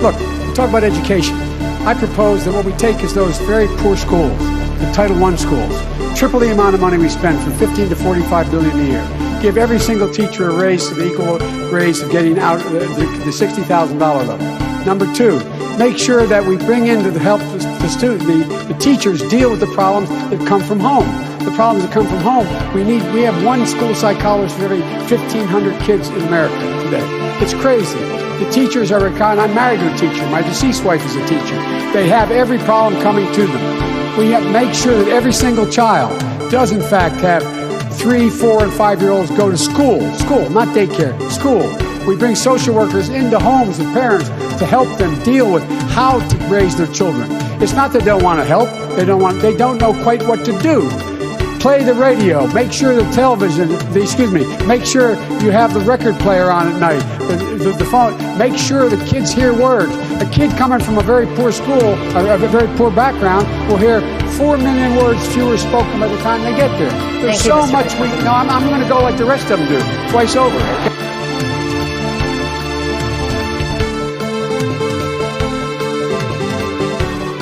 Look, we talk about education. I propose that what we take is those very poor schools, the Title I schools, triple the amount of money we spend from 15 to 45 billion a year. Give every single teacher a raise to the equal raise of getting out of the $60,000 level. Number two, make sure that we bring in to help the teachers deal with the problems that come from home. The problems that come from home, we have one school psychologist for every 1,500 kids in America today. It's crazy. The teachers are I'm married to a teacher. My deceased wife is a teacher. They have every problem coming to them. We have to make sure that every single child does in fact have 3, 4, and 5-year-olds go to school, not daycare, school. We bring social workers into homes of parents to help them deal with how to raise their children. It's not that they don't want to help, they don't know quite what to do. Play the radio, make sure the television, make sure you have the record player on at night, the phone, make sure the kids hear words. A kid coming from a very poor school, a very poor background, will hear 4 million words fewer spoken by the time they get there. There's so much I'm going to go like the rest of them do, twice over.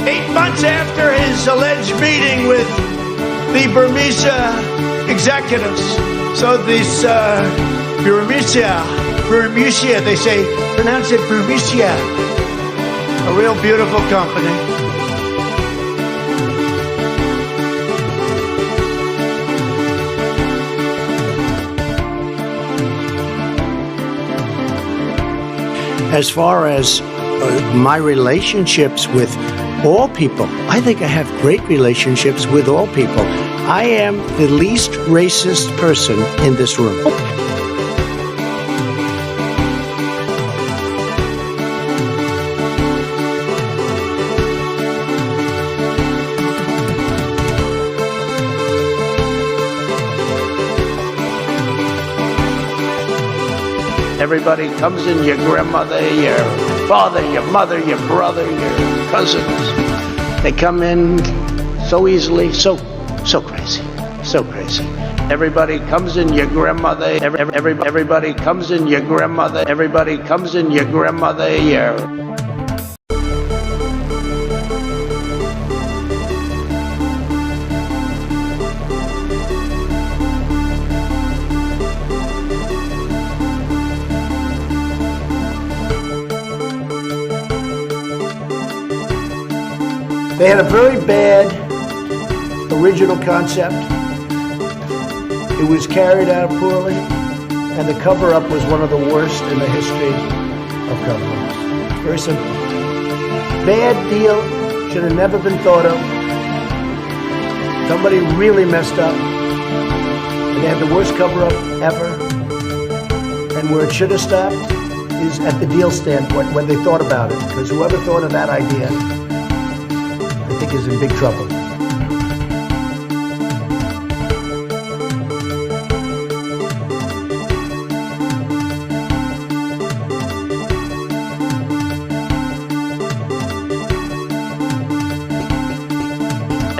8 months after his alleged meeting with the Burmese executives. So this Burmese, they say, pronounce it Burmese. A real beautiful company. As far as my relationships with all people, I think I have great relationships with all people. I am the least racist person in this room. Everybody comes in, your grandmother, your father, your mother, your brother, your cousins. They come in so easily, so crazy, so crazy. Everybody comes in, your grandmother, everybody comes in, your grandmother, everybody comes in, your grandmother, your... They had a very bad original concept. It was carried out poorly, and the cover-up was one of the worst in the history of cover-ups. Very simple. Bad deal, should have never been thought of. Somebody really messed up, and they had the worst cover-up ever. And where it should have stopped is at the deal standpoint when they thought about it, because whoever thought of that idea, I think, is in big trouble.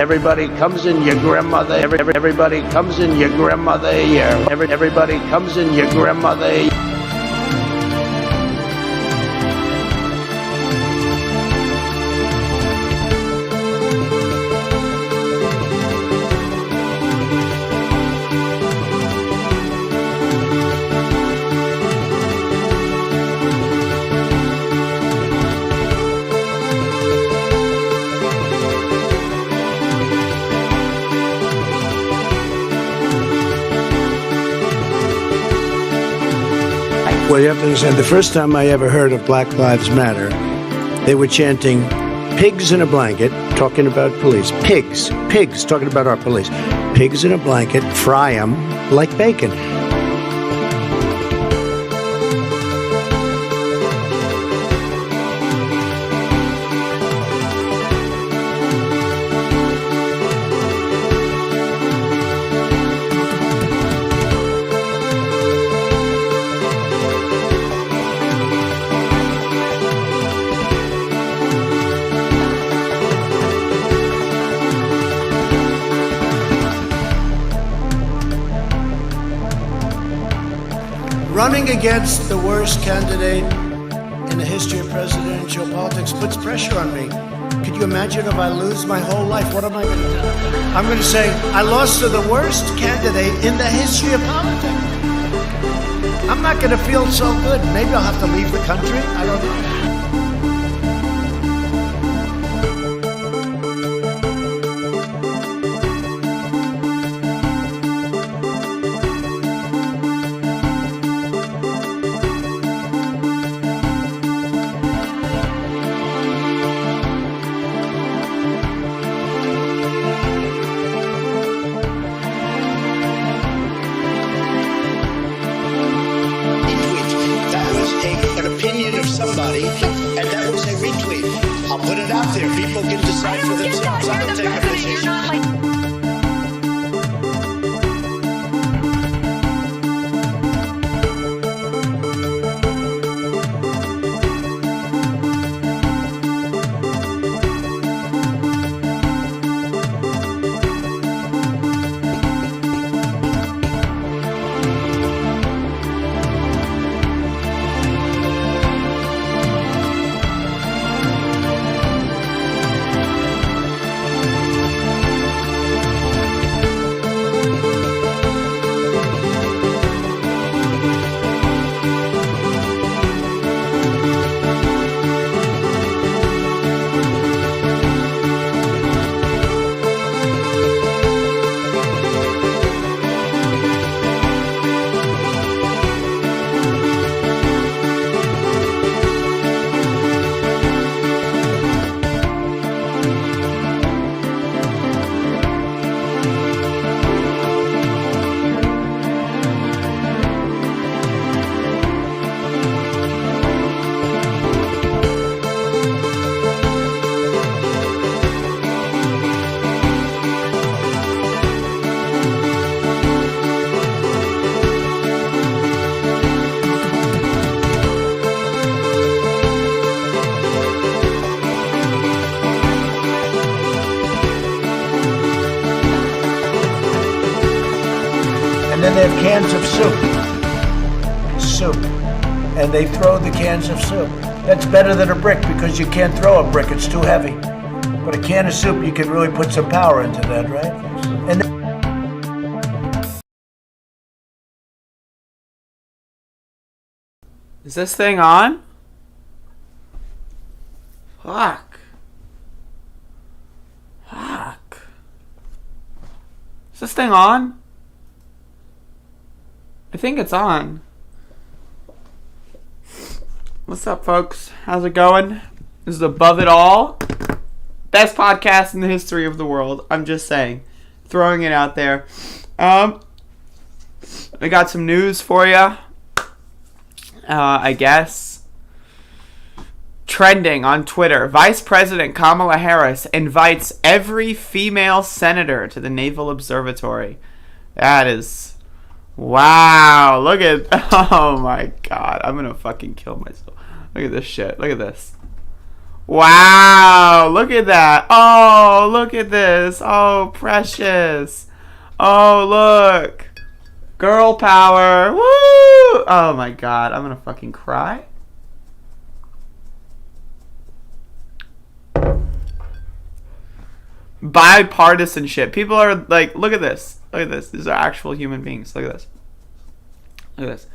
Everybody comes in, your grandmother, everybody comes in, your grandmother, your... Everybody comes in, your grandmother. Well, you have to understand, the first time I ever heard of Black Lives Matter, they were chanting, pigs in a blanket, talking about police. Pigs, talking about our police. Pigs in a blanket, fry them like bacon. Running against the worst candidate in the history of presidential politics puts pressure on me. Could you imagine if I lose my whole life? What am I going to do? I'm going to say, I lost to the worst candidate in the history of politics. I'm not going to feel so good. Maybe I'll have to leave the country. I don't know. Somebody, and that was a retweet. I'll put it out there. People can decide for themselves. I don't take a position. Then they have cans of soup, and they throw the cans of soup. That's better than a brick because you can't throw a brick, it's too heavy. But a can of soup, you can really put some power into that, right? And is this thing on? Fuck. Is this thing on? I think it's on. What's up, folks? How's it going? This is Above It All. Best podcast in the history of the world. I'm just saying. Throwing it out there. I got some news for you. I guess. Trending on Twitter. Vice President Kamala Harris invites every female senator to the Naval Observatory. That is... wow, look at... oh my god, I'm gonna fucking kill myself. Look at this shit. Look at this. Wow, look at that. Oh, look at this. Oh, precious. Oh, look. Girl power. Woo! Oh my god, I'm gonna fucking cry. Bipartisanship. People are like, look at this. Look at this. These are actual human beings. Look at this. Look at this.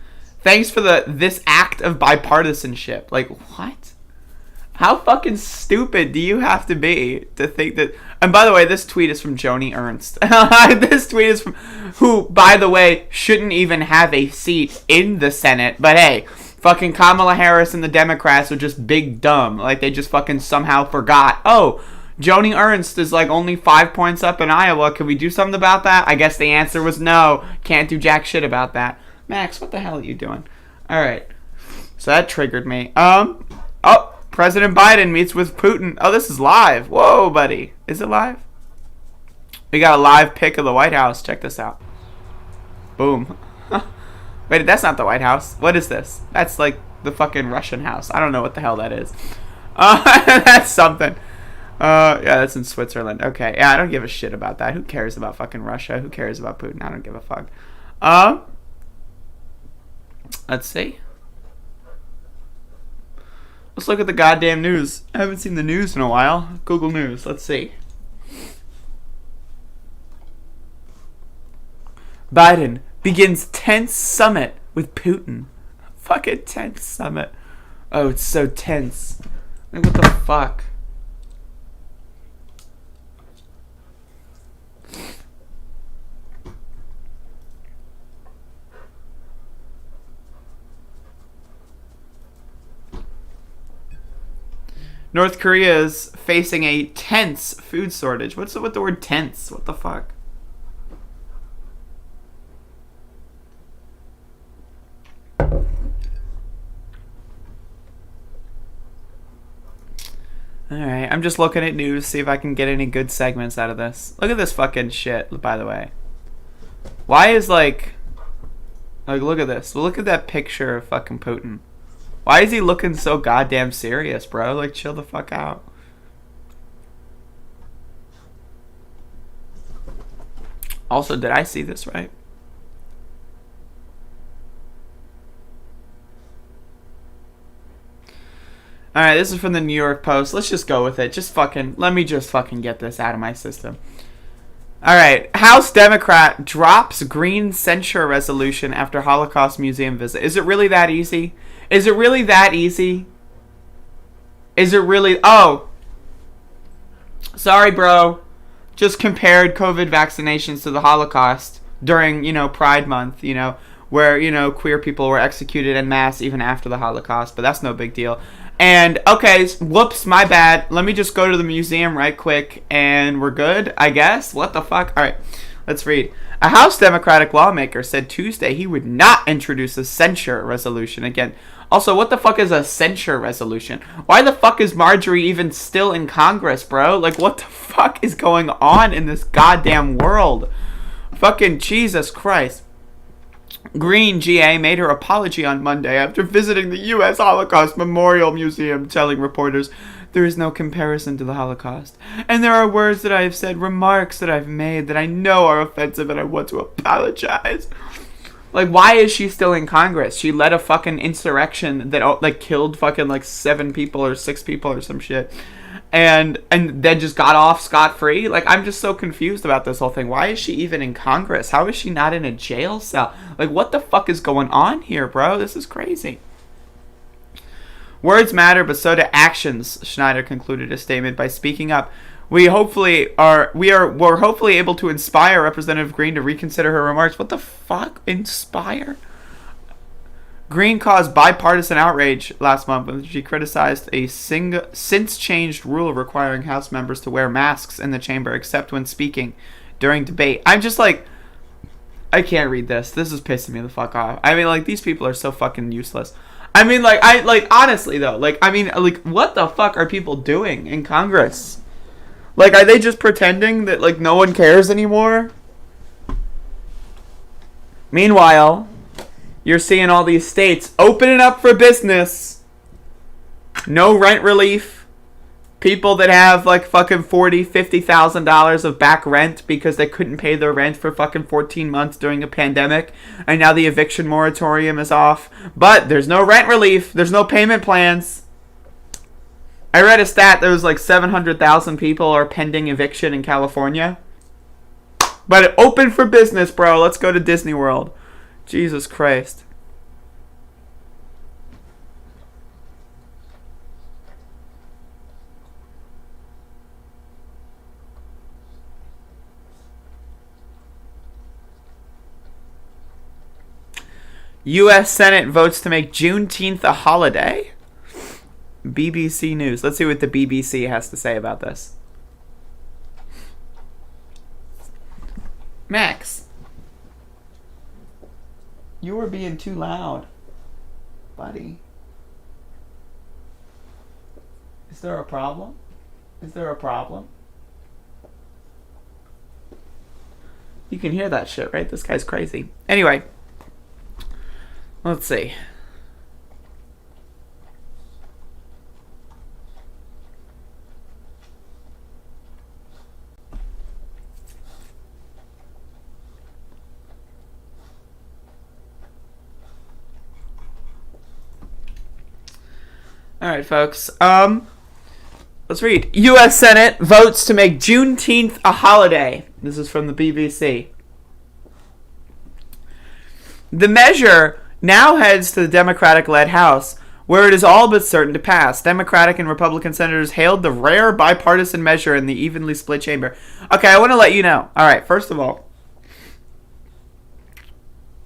Thanks for this act of bipartisanship. Like, what? How fucking stupid do you have to be to think that... and by the way, this tweet is from Joni Ernst. This tweet is from... who, by the way, shouldn't even have a seat in the Senate. But hey, fucking Kamala Harris and the Democrats are just big dumb. Like, they just fucking somehow forgot. Oh, Joni Ernst is like only 5 points up in Iowa. Can we do something about that? I guess the answer was no. Can't do jack shit about that. Max, what the hell are you doing? Alright. So that triggered me. Oh, President Biden meets with Putin. Oh, this is live. Whoa, buddy. Is it live? We got a live pic of the White House. Check this out. Boom. Wait, that's not the White House. What is this? That's like the fucking Russian house. I don't know what the hell that is. That's something. Yeah, that's in Switzerland. Okay, yeah, I don't give a shit about that. Who cares about fucking Russia? Who cares about Putin? I don't give a fuck. Let's see. Let's look at the goddamn news. I haven't seen the news in a while. Google News. Let's see. Biden begins tense summit with Putin. Fucking tense summit. Oh, it's so tense. Like, what the fuck? North Korea is facing a tense food shortage. What's with the word tense? What the fuck? Alright, I'm just looking at news, see if I can get any good segments out of this. Look at this fucking shit, by the way. Why is like, look at this. Look at that picture of fucking Putin. Why is he looking so goddamn serious, bro? Like, chill the fuck out. Also, did I see this right? Alright, this is from the New York Post. Let's just go with it. Let me just fucking get this out of my system. Alright, House Democrat drops Green censure resolution after Holocaust Museum visit. Is it really that easy? Is it really that easy? Is it really... Oh. Sorry, bro. Just compared COVID vaccinations to the Holocaust during, Pride Month, where, queer people were executed en masse even after the Holocaust. But that's no big deal. And, okay, whoops, my bad. Let me just go to the museum right quick, and we're good, I guess? What the fuck? Alright, let's read. A House Democratic lawmaker said Tuesday he would not introduce a censure resolution again. Also, what the fuck is a censure resolution? Why the fuck is Marjorie even still in Congress, bro? Like, what the fuck is going on in this goddamn world? Fucking Jesus Christ. Green GA made her apology on Monday after visiting the U.S. Holocaust Memorial Museum, telling reporters, "There is no comparison to the Holocaust. And there are words that I have said, remarks that I've made that I know are offensive and I want to apologize." Like, why is she still in Congress? She led a fucking insurrection that, killed fucking, 7 people or 6 people or some shit. And then just got off scot-free? Like, I'm just so confused about this whole thing. Why is she even in Congress? How is she not in a jail cell? Like, what the fuck is going on here, bro? This is crazy. Words matter, but so do actions, Schneider concluded a statement by speaking up. We're hopefully able to inspire Representative Green to reconsider her remarks. What the fuck? Inspire? Green caused bipartisan outrage last month when she criticized a since changed rule requiring House members to wear masks in the chamber except when speaking during debate. I'm just like, I can't read this. This is pissing me the fuck off. I mean, these people are so fucking useless. I mean, honestly though, what the fuck are people doing in Congress? Are they just pretending that, no one cares anymore? Meanwhile, you're seeing all these states opening up for business. No rent relief. People that have, fucking $40,000, $50,000 of back rent because they couldn't pay their rent for fucking 14 months during a pandemic. And now the eviction moratorium is off. But there's no rent relief. There's no payment plans. I read a stat that was 700,000 people are pending eviction in California. But open for business, bro. Let's go to Disney World. Jesus Christ. U.S. Senate votes to make Juneteenth a holiday. BBC News. Let's see what the BBC has to say about this. Max, you were being too loud, buddy. Is there a problem? Is there a problem? You can hear that shit, right? This guy's crazy. Anyway, let's see. All right, folks. Let's read. U.S. Senate votes to make Juneteenth a holiday. This is from the BBC. The measure now heads to the Democratic-led House, where it is all but certain to pass. Democratic and Republican senators hailed the rare bipartisan measure in the evenly split chamber. Okay, I want to let you know. All right, first of all,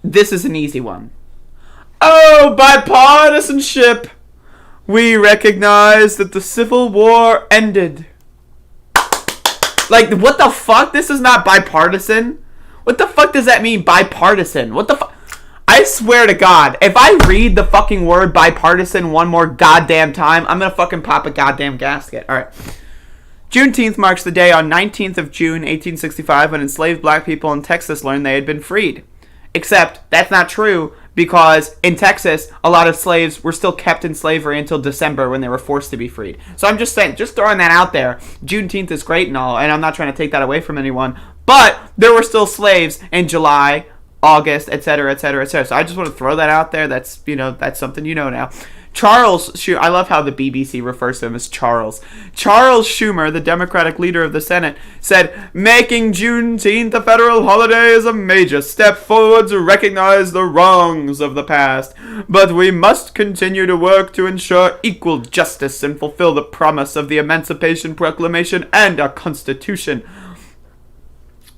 this is an easy one. Oh, bipartisanship! We recognize that the Civil War ended. Like, what the fuck? This is not bipartisan. What the fuck does that mean, bipartisan? What the fuck? I swear to God, if I read the fucking word bipartisan one more goddamn time, I'm gonna fucking pop a goddamn gasket. Alright. Juneteenth marks the day on 19th of June, 1865, when enslaved black people in Texas learned they had been freed. Except, that's not true, because in Texas, a lot of slaves were still kept in slavery until December when they were forced to be freed. So I'm just saying, just throwing that out there. Juneteenth is great and all, and I'm not trying to take that away from anyone, but there were still slaves in July, August, etc., etc., etc. So I just want to throw that out there. That's, that's something you know now. I love how the BBC refers to him as Charles. Charles Schumer, the Democratic leader of the Senate, said, making Juneteenth a federal holiday is a major step forward to recognize the wrongs of the past. But we must continue to work to ensure equal justice and fulfill the promise of the Emancipation Proclamation and our Constitution.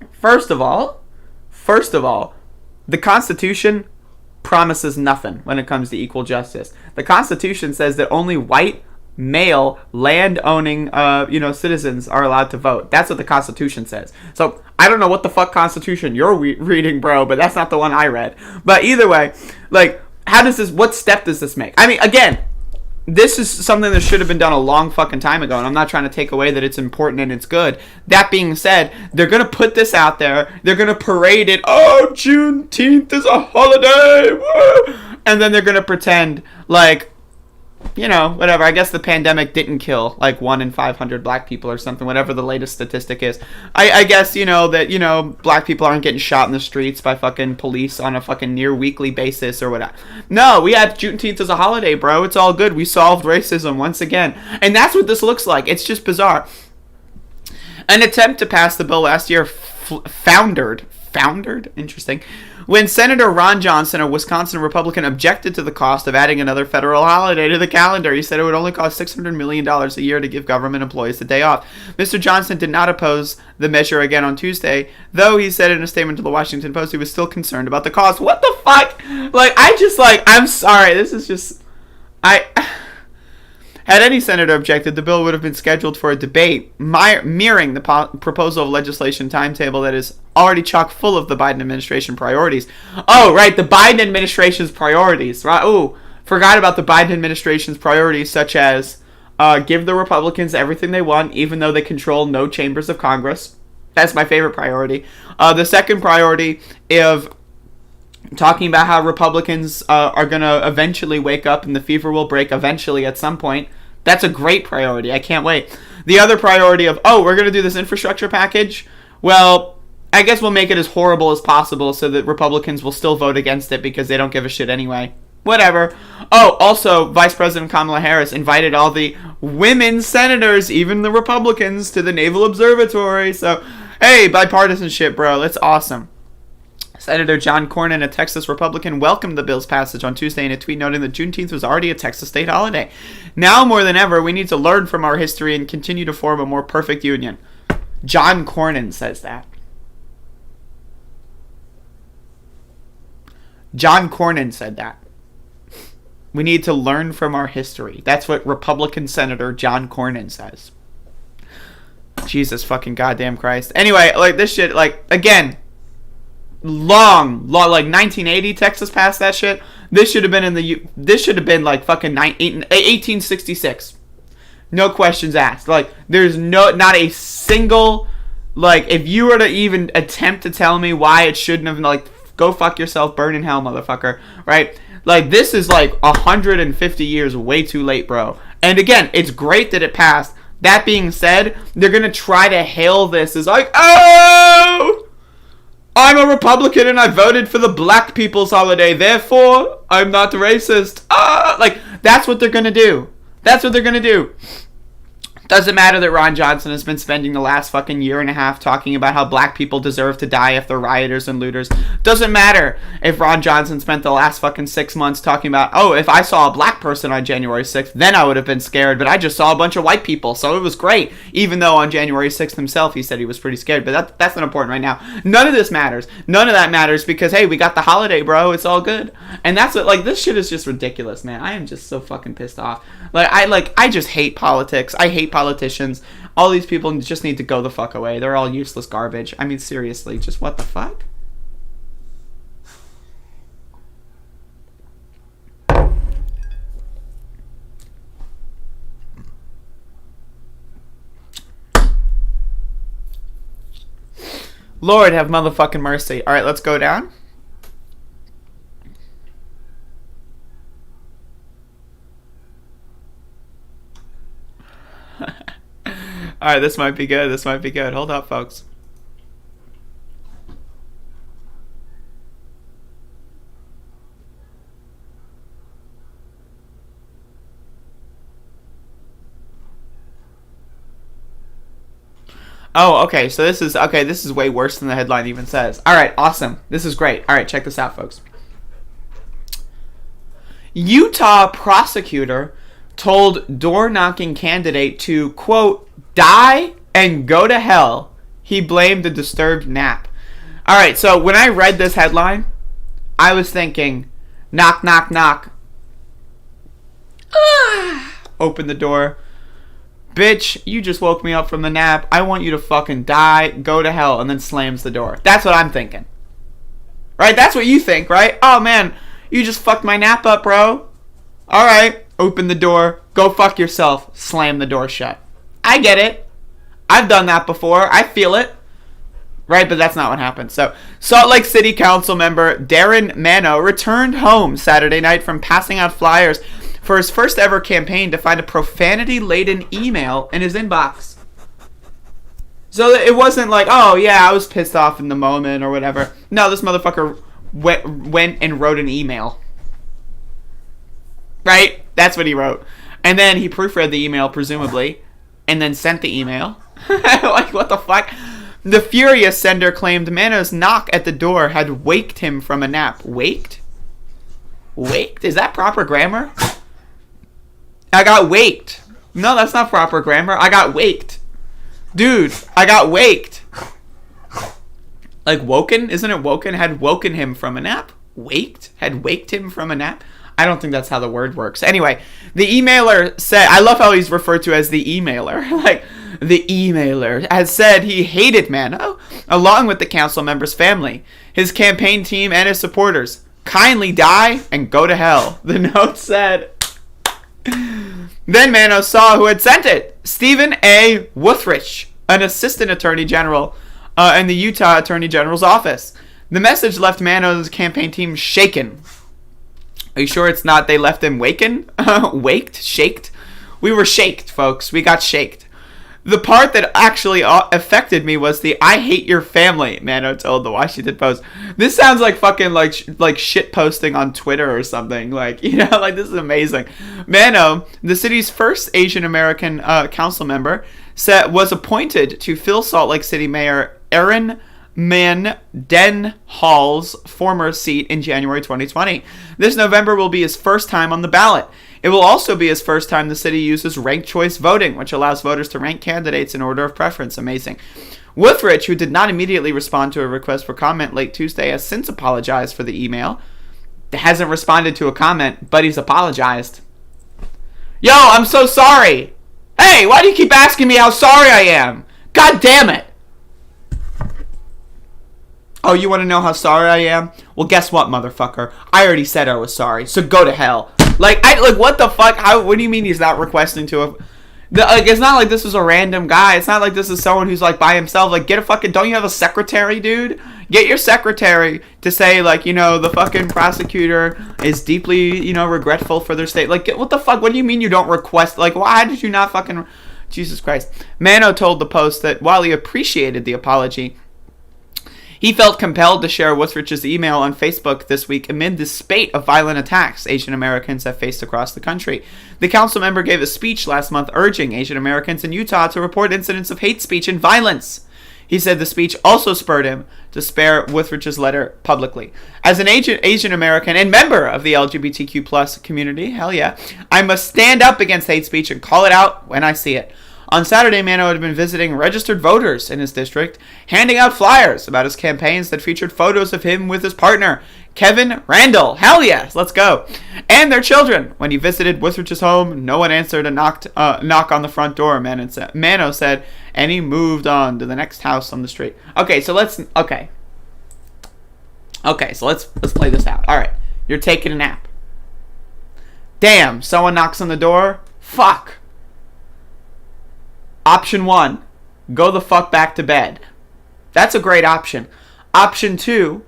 First of all, the Constitution promises nothing when it comes to equal justice. The Constitution says that only white, male, land-owning, citizens are allowed to vote. That's what the Constitution says. So, I don't know what the fuck Constitution you're reading, bro, but that's not the one I read. But either way, like, what step does this make? I mean, again, this is something that should have been done a long fucking time ago, and I'm not trying to take away that it's important and it's good. That being said, they're going to put this out there. They're going to parade it. Oh, Juneteenth is a holiday. Woo! And then they're going to pretend like, whatever. I guess the pandemic didn't kill like 1 in 500 black people or something, whatever the latest statistic is. I guess, that, black people aren't getting shot in the streets by fucking police on a fucking near weekly basis or whatever. No, we had Juneteenth as a holiday, bro. It's all good. We solved racism once again. And that's what this looks like. It's just bizarre. An attempt to pass the bill last year foundered? Interesting. When Senator Ron Johnson, a Wisconsin Republican, objected to the cost of adding another federal holiday to the calendar, he said it would only cost $600 million a year to give government employees the day off. Mr. Johnson did not oppose the measure again on Tuesday, though he said in a statement to the Washington Post he was still concerned about the cost. What the fuck? I'm sorry, this is just... Had any senator objected, the bill would have been scheduled for a debate, mirroring the proposal of legislation timetable that is already chock full of the Biden administration priorities. Oh, right, the Biden administration's priorities. Right? Oh, forgot about the Biden administration's priorities, such as give the Republicans everything they want, even though they control no chambers of Congress. That's my favorite priority. The second priority of talking about how Republicans are going to eventually wake up and the fever will break eventually at some point. That's a great priority. I can't wait. The other priority of, we're going to do this infrastructure package. Well, I guess we'll make it as horrible as possible so that Republicans will still vote against it because they don't give a shit anyway. Whatever. Oh, also, Vice President Kamala Harris invited all the women senators, even the Republicans, to the Naval Observatory. So, hey, bipartisanship, bro. That's awesome. Senator John Cornyn, a Texas Republican, welcomed the bill's passage on Tuesday in a tweet noting that Juneteenth was already a Texas state holiday. Now more than ever, we need to learn from our history and continue to form a more perfect union. John Cornyn says that. John Cornyn said that. We need to learn from our history. That's what Republican Senator John Cornyn says. Jesus fucking goddamn Christ. Anyway, like this shit, like, again... Long, like 1980, Texas passed that shit. This should have been like fucking 1866. No questions asked. Like, there's not a single, like, if you were to even attempt to tell me why it shouldn't have, like, go fuck yourself, burn in hell, motherfucker, right? Like, this is like 150 years way too late, bro. And again, it's great that it passed. That being said, they're gonna try to hail this as like, oh, I'm a Republican and I voted for the black people's holiday, therefore I'm not racist. Like, that's what they're gonna do. That's what they're going to do. Doesn't matter that Ron Johnson has been spending the last fucking year and a half talking about how black people deserve to die if they're rioters and looters. Doesn't matter if Ron Johnson spent the last fucking 6 months talking about, oh, if I saw a black person on January 6th, then I would have been scared, but I just saw a bunch of white people, so it was great. Even though on January 6th himself, he said he was pretty scared, but that's not important right now. None of this matters. None of that matters because, hey, we got the holiday, bro. It's all good. And that's what, like, this shit is just ridiculous, man. I am just so fucking pissed off. I just hate politics. I hate politicians. All these people just need to go the fuck away. They're all useless garbage. I mean, seriously, just what the fuck? Lord have motherfucking mercy. All right, let's go down. Alright, this might be good. This might be good. Hold up, folks. Oh, okay. So this is way worse than the headline even says. Alright, awesome. This is great. Alright, check this out, folks. Utah prosecutor told door-knocking candidate to, quote, die and go to hell. He blamed a disturbed nap. Alright, so when I read this headline, I was thinking, knock, knock, knock. Open the door. Bitch, you just woke me up from the nap. I want you to fucking die, go to hell, and then slams the door. That's what I'm thinking. Right? That's what you think, right? Oh, man, you just fucked my nap up, bro. Alright, open the door, go fuck yourself, slam the door shut. I get it. I've done that before. I feel it. Right, but that's not what happened. So, Salt Lake City Council member Darren Mano returned home Saturday night from passing out flyers for his first ever campaign to find a profanity-laden email in his inbox. So it wasn't like, oh yeah, I was pissed off in the moment or whatever. No, this motherfucker went and wrote an email. Right? That's what he wrote. And then he proofread the email, presumably, and then sent the email. Like, what the fuck? The furious sender claimed Mano's knock at the door had waked him from a nap. Waked? Waked? Is that proper grammar? I got waked. No, that's not proper grammar. I got waked. Dude, I got waked. Like woken? Isn't it woken? Had woken him from a nap? Waked? Had waked him from a nap? I don't think that's how the word works. Anyway, the emailer said, I love how he's referred to as the emailer. Like, the emailer has said he hated Mano, along with the council member's family, his campaign team, and his supporters. Kindly die and go to hell, the note said. Then Mano saw who had sent it. Stephen A. Wuthrich, an assistant attorney general in the Utah Attorney General's office. The message left Mano's campaign team shaken. Are you sure it's not they left him waken? Waked? Shaked? We were shaked, folks. We got shaked. The part that actually affected me was the I hate your family, Mano told the Washington Post. This sounds like fucking like shit posting on Twitter or something. Like, you know, like this is amazing. Mano, the city's first Asian American council member, was appointed to fill Salt Lake City Mayor Aaron Mendenhall's former seat in January 2020. This November will be his first time on the ballot. It will also be his first time the city uses ranked choice voting, which allows voters to rank candidates in order of preference. Amazing. Wuthrich, who did not immediately respond to a request for comment late Tuesday, has since apologized for the email. Hasn't responded to a comment, but he's apologized. Yo, I'm so sorry. Hey, why do you keep asking me how sorry I am? God damn it. Oh, you want to know how sorry I am? Well, guess what, motherfucker? I already said I was sorry, so go to hell. Like, what the fuck? What do you mean he's not requesting to a... it's not like this is a random guy. It's not like this is someone who's, like, by himself. Like, get a fucking... Don't you have a secretary, dude? Get your secretary to say, like, you know, the fucking prosecutor is deeply, you know, regretful for their state. Like, what the fuck? What do you mean you don't request... Like, why did you not fucking... Jesus Christ. Mano told the Post that while he appreciated the apology... He felt compelled to share Wuthrich's email on Facebook this week amid the spate of violent attacks Asian Americans have faced across the country. The council member gave a speech last month urging Asian Americans in Utah to report incidents of hate speech and violence. He said the speech also spurred him to spare Wuthrich's letter publicly. As an Asian American and member of the LGBTQ plus community, hell yeah, I must stand up against hate speech and call it out when I see it. On Saturday, Mano had been visiting registered voters in his district, handing out flyers about his campaigns that featured photos of him with his partner, Kevin Randall. Hell yes, let's go. And their children. When he visited Wuthrich's home, no one answered a knock on the front door, Mano said, and he moved on to the next house on the street. Okay, so let's play this out. All right, you're taking a nap. Damn, someone knocks on the door. Fuck. Option 1, go the fuck back to bed. That's a great option. Option 2,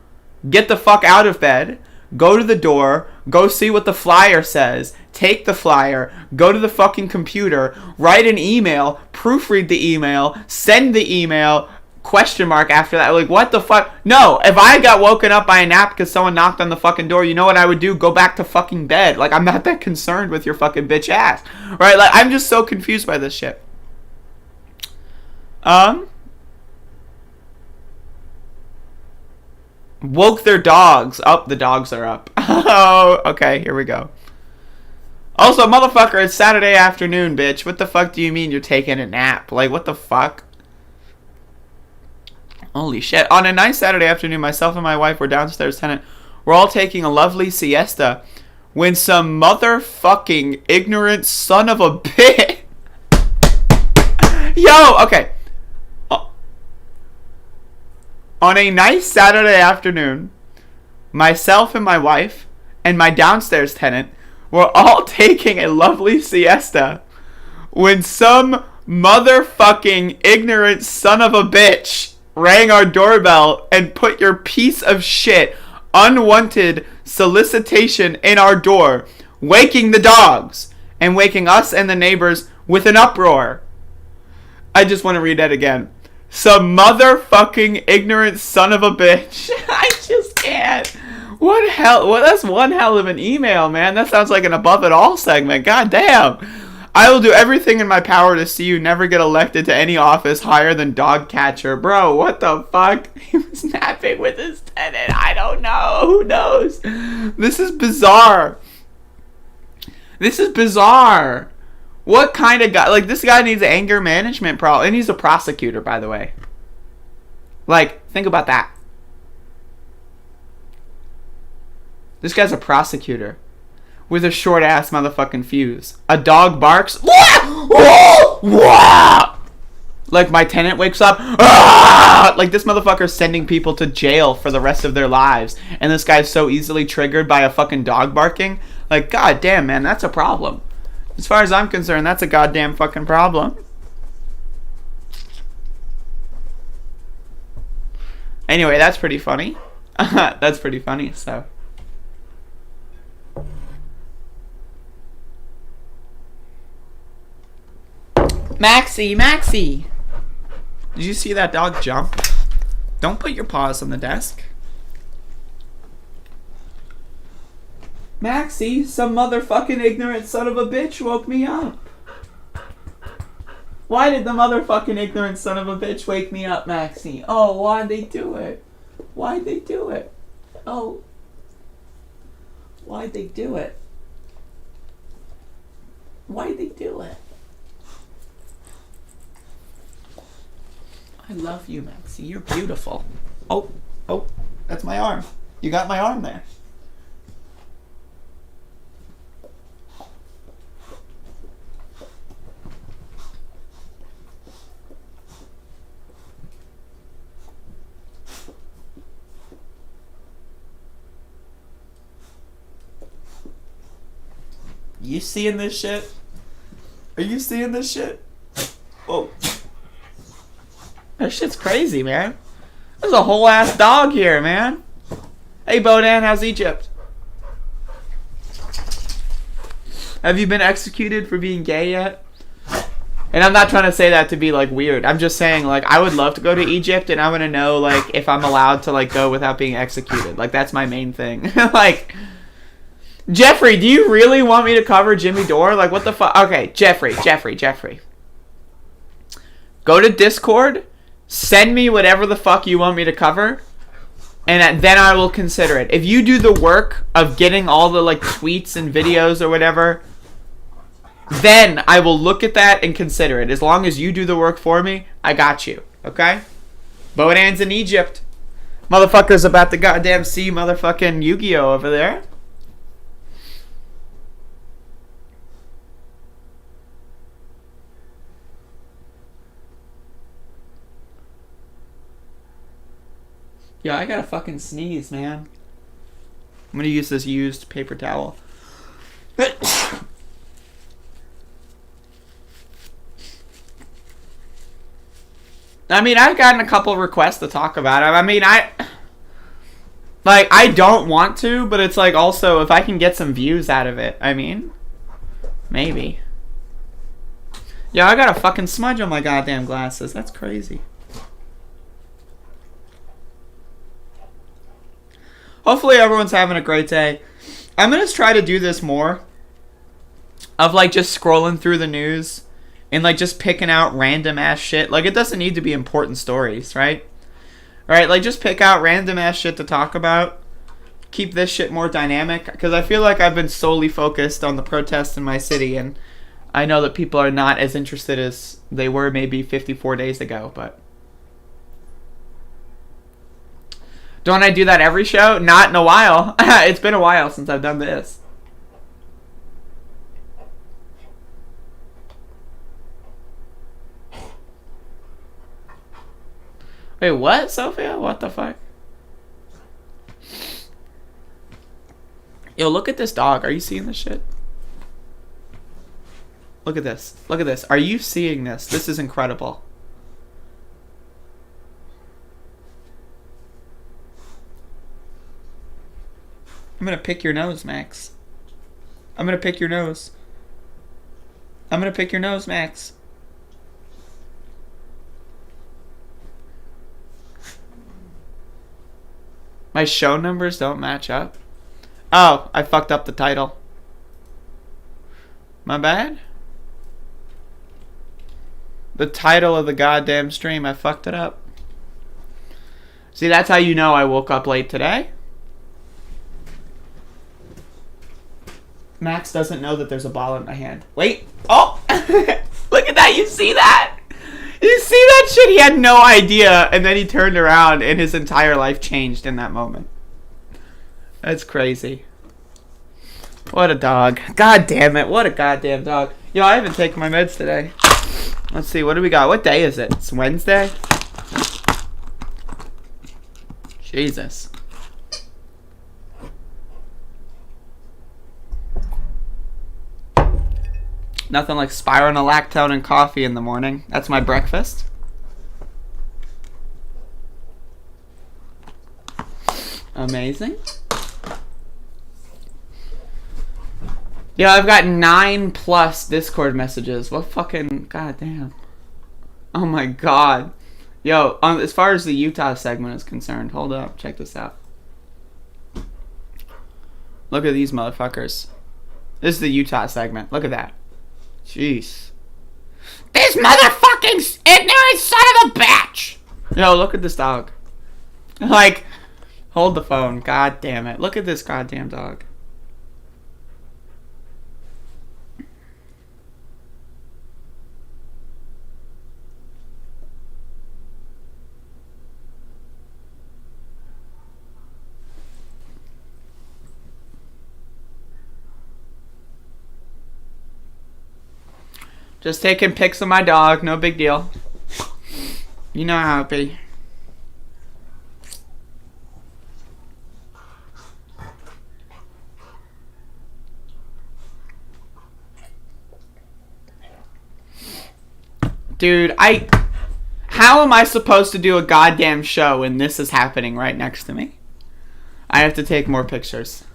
get the fuck out of bed, go to the door, go see what the flyer says, take the flyer, go to the fucking computer, write an email, proofread the email, send the email, question mark after that. Like, what the fuck? No, if I got woken up by a nap because someone knocked on the fucking door, you know what I would do? Go back to fucking bed. Like, I'm not that concerned with your fucking bitch ass. Right? Like, I'm just so confused by this shit. Woke their dogs. Oh, the dogs are up. Oh, okay, here we go. Also, motherfucker, it's Saturday afternoon, bitch. What the fuck do you mean you're taking a nap? Like, what the fuck? Holy shit. On a nice Saturday afternoon, myself and my wife were downstairs tenant. We're all taking a lovely siesta when some motherfucking ignorant son of a bitch. Yo, okay. On a nice Saturday afternoon, myself and my wife and my downstairs tenant were all taking a lovely siesta when some motherfucking ignorant son of a bitch rang our doorbell and put your piece of shit unwanted solicitation in our door, waking the dogs and waking us and the neighbors with an uproar. I just want to read that again. Some motherfucking ignorant son of a bitch. I just can't. What hell? Well, that's one hell of an email, man. That sounds like an above it all segment. God damn. I will do everything in my power to see you never get elected to any office higher than dog catcher. Bro, what the fuck? He was napping with his tenant. I don't know. Who knows? This is bizarre. This is bizarre. What kind of guy? Like, this guy needs an anger management problem. And he's a prosecutor, by the way. Like, think about that. This guy's a prosecutor. With a short-ass motherfucking fuse. A dog barks. Like, my tenant wakes up. Like, this motherfucker's sending people to jail for the rest of their lives. And this guy's so easily triggered by a fucking dog barking. Like, god damn, man, that's a problem. As far as I'm concerned, that's a goddamn fucking problem. Anyway, that's pretty funny. That's pretty funny, so. Maxie! Did you see that dog jump? Don't put your paws on the desk. Maxie, some motherfucking ignorant son of a bitch woke me up. Why did the motherfucking ignorant son of a bitch wake me up, Maxie? Oh, why'd they do it? Why'd they do it? Oh. Why'd they do it? Why'd they do it? I love you, Maxie. You're beautiful. Oh, that's my arm. You got my arm there. You seeing this shit? Are you seeing this shit? Whoa. That shit's crazy, man. There's a whole ass dog here, man. Hey, Bodan, how's Egypt? Have you been executed for being gay yet? And I'm not trying to say that to be, like, weird. I'm just saying, like, I would love to go to Egypt, and I want to know, like, if I'm allowed to, like, go without being executed. Like, that's my main thing. Like, Jeffrey, do you really want me to cover Jimmy Dore? Like, what the fuck? Okay, Jeffrey. Go to Discord, send me whatever the fuck you want me to cover, and then I will consider it. If you do the work of getting all the, like, tweets and videos or whatever, then I will look at that and consider it. As long as you do the work for me, I got you. Okay? Bodan's in Egypt. Motherfucker's about to goddamn see motherfucking Yu-Gi-Oh! Over there. Yo, I gotta fucking sneeze, man. I'm gonna use this used paper towel. I mean, I've gotten a couple requests to talk about it. I mean, I don't want to, but it's like also if I can get some views out of it, I mean, maybe. Yo, I got a fucking smudge on my goddamn glasses. That's crazy. Hopefully everyone's having a great day. I'm going to try to do this more. Of, like, just scrolling through the news. And, like, just picking out random ass shit. Like, it doesn't need to be important stories, right? Alright, like, just pick out random ass shit to talk about. Keep this shit more dynamic. Because I feel like I've been solely focused on the protests in my city. And I know that people are not as interested as they were maybe 54 days ago. But don't I do that every show? Not in a while. It's been a while since I've done this. Wait, what, Sophia? What the fuck? Yo, look at this dog. Are you seeing this shit? Look at this. Look at this. Are you seeing this? This is incredible. I'm gonna pick your nose, Max. I'm gonna pick your nose. I'm gonna pick your nose, Max. My show numbers don't match up. Oh, I fucked up the title. My bad? The title of the goddamn stream, I fucked it up. See, that's how you know I woke up late today. Max doesn't know that there's a ball in my hand. Wait. Oh! Look at that. You see that? You see that shit? He had no idea. And then he turned around and his entire life changed in that moment. That's crazy. What a dog. God damn it. What a goddamn dog. Yo, I haven't taken my meds today. Let's see. What do we got? What day is it? It's Wednesday? Jesus. Nothing like spironolactone and coffee in the morning. That's my breakfast. Amazing. Yeah, I've got 9+ Discord messages. What fucking... goddamn. Oh my god. Yo, as far as the Utah segment is concerned, hold up. Check this out. Look at these motherfuckers. This is the Utah segment. Look at that. Jeez. This motherfucking ignorant son of a bitch! Yo, look at this dog. Like, hold the phone. God damn it. Look at this goddamn dog. Just taking pics of my dog, no big deal. You know how it be. Dude, how am I supposed to do a goddamn show when this is happening right next to me? I have to take more pictures.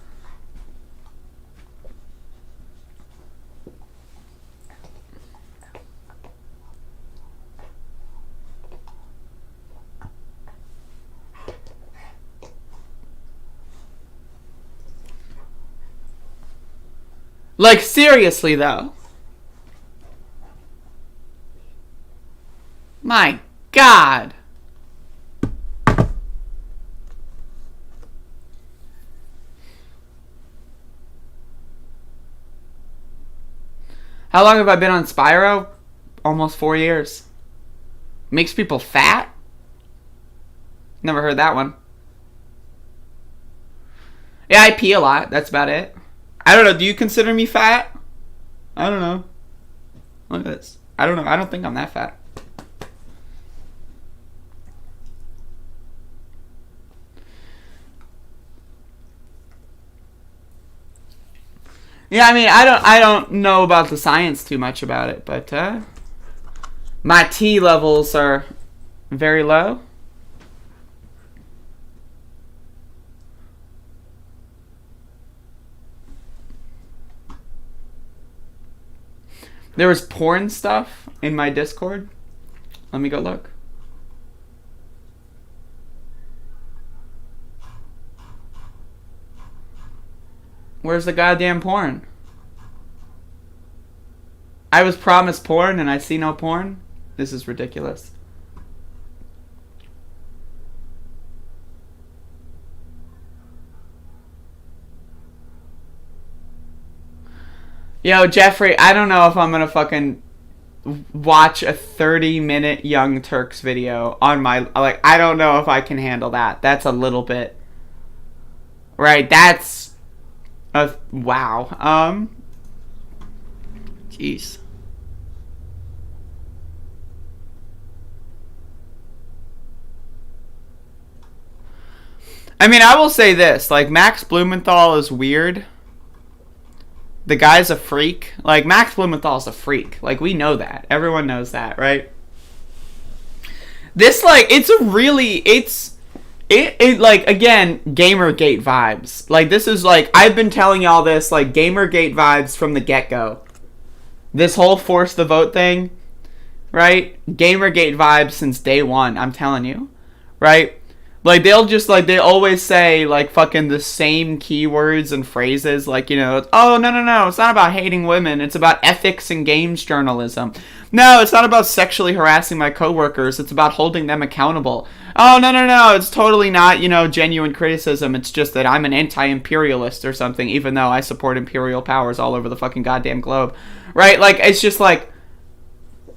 Like, seriously, though. My God. How long have I been on Spyro? Almost 4 years. Makes people fat? Never heard that one. Yeah, I pee a lot. That's about it. I don't know. Do you consider me fat? I don't know. Look at this. I don't know. I don't think I'm that fat. Yeah, I mean, I don't know about the science too much about it, but my T levels are very low. There was porn stuff in my Discord. Let me go look. Where's the goddamn porn? I was promised porn and I see no porn? This is ridiculous. Yo, Jeffrey, I don't know if I'm gonna fucking watch a 30-minute Young Turks video on my... Like, I don't know if I can handle that. That's a little bit... Right, that's... Wow. Jeez. I mean, I will say this. Like, Max Blumenthal is weird. The guy's a freak. Like, Max Blumenthal's a freak. Like, we know that. Everyone knows that, right? This, like, it's a really... It like, again, Gamergate vibes. Like, this is, like, I've been telling y'all this, like, Gamergate vibes from the get-go. This whole force the vote thing, right? Gamergate vibes since day one, I'm telling you. Right? Like, they'll just, like, they always say, like, fucking the same keywords and phrases. Like, you know, oh, no, it's not about hating women. It's about ethics and games journalism. No, it's not about sexually harassing my coworkers. It's about holding them accountable. Oh, no, it's totally not, you know, genuine criticism. It's just that I'm an anti-imperialist or something, even though I support imperial powers all over the fucking goddamn globe. Right? Like, it's just, like,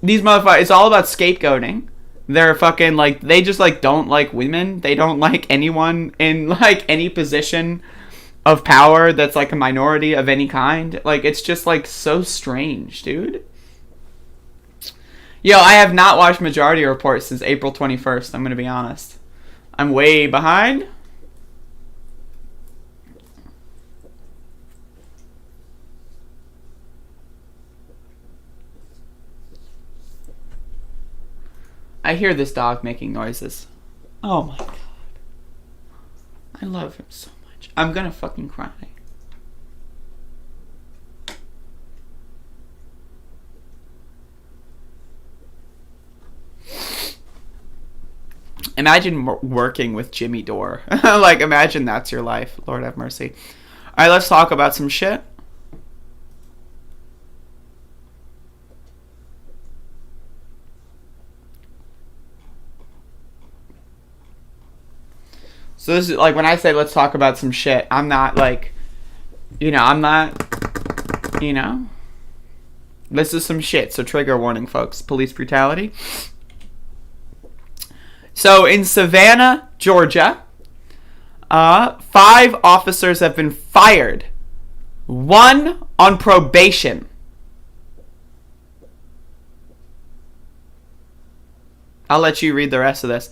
these motherfuckers, it's all about scapegoating. They're fucking, like, they just, like, don't like women. They don't like anyone in, like, any position of power that's, like, a minority of any kind. Like, it's just, like, so strange, dude. Yo, I have not watched Majority Report since April 21st, I'm gonna be honest. I'm way behind. I hear this dog making noises. Oh my god. I love him so much. I'm gonna fucking cry. Imagine working with Jimmy Dore. Like, imagine that's your life. Lord have mercy. Alright, let's talk about some shit. So this is, like, when I say let's talk about some shit, I'm not, like, you know, I'm not, you know. This is some shit, so trigger warning, folks. Police brutality. So, in Savannah, Georgia, 5 officers have been fired. 1 on probation. I'll let you read the rest of this.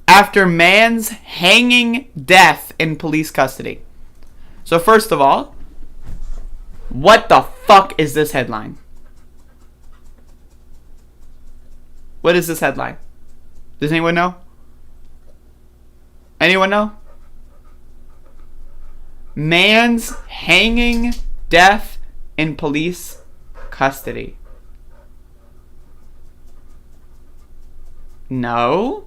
After man's hanging death in police custody. So first of all, what the fuck is this headline? What is this headline? Does anyone know? Anyone know? Man's hanging death in police custody. No.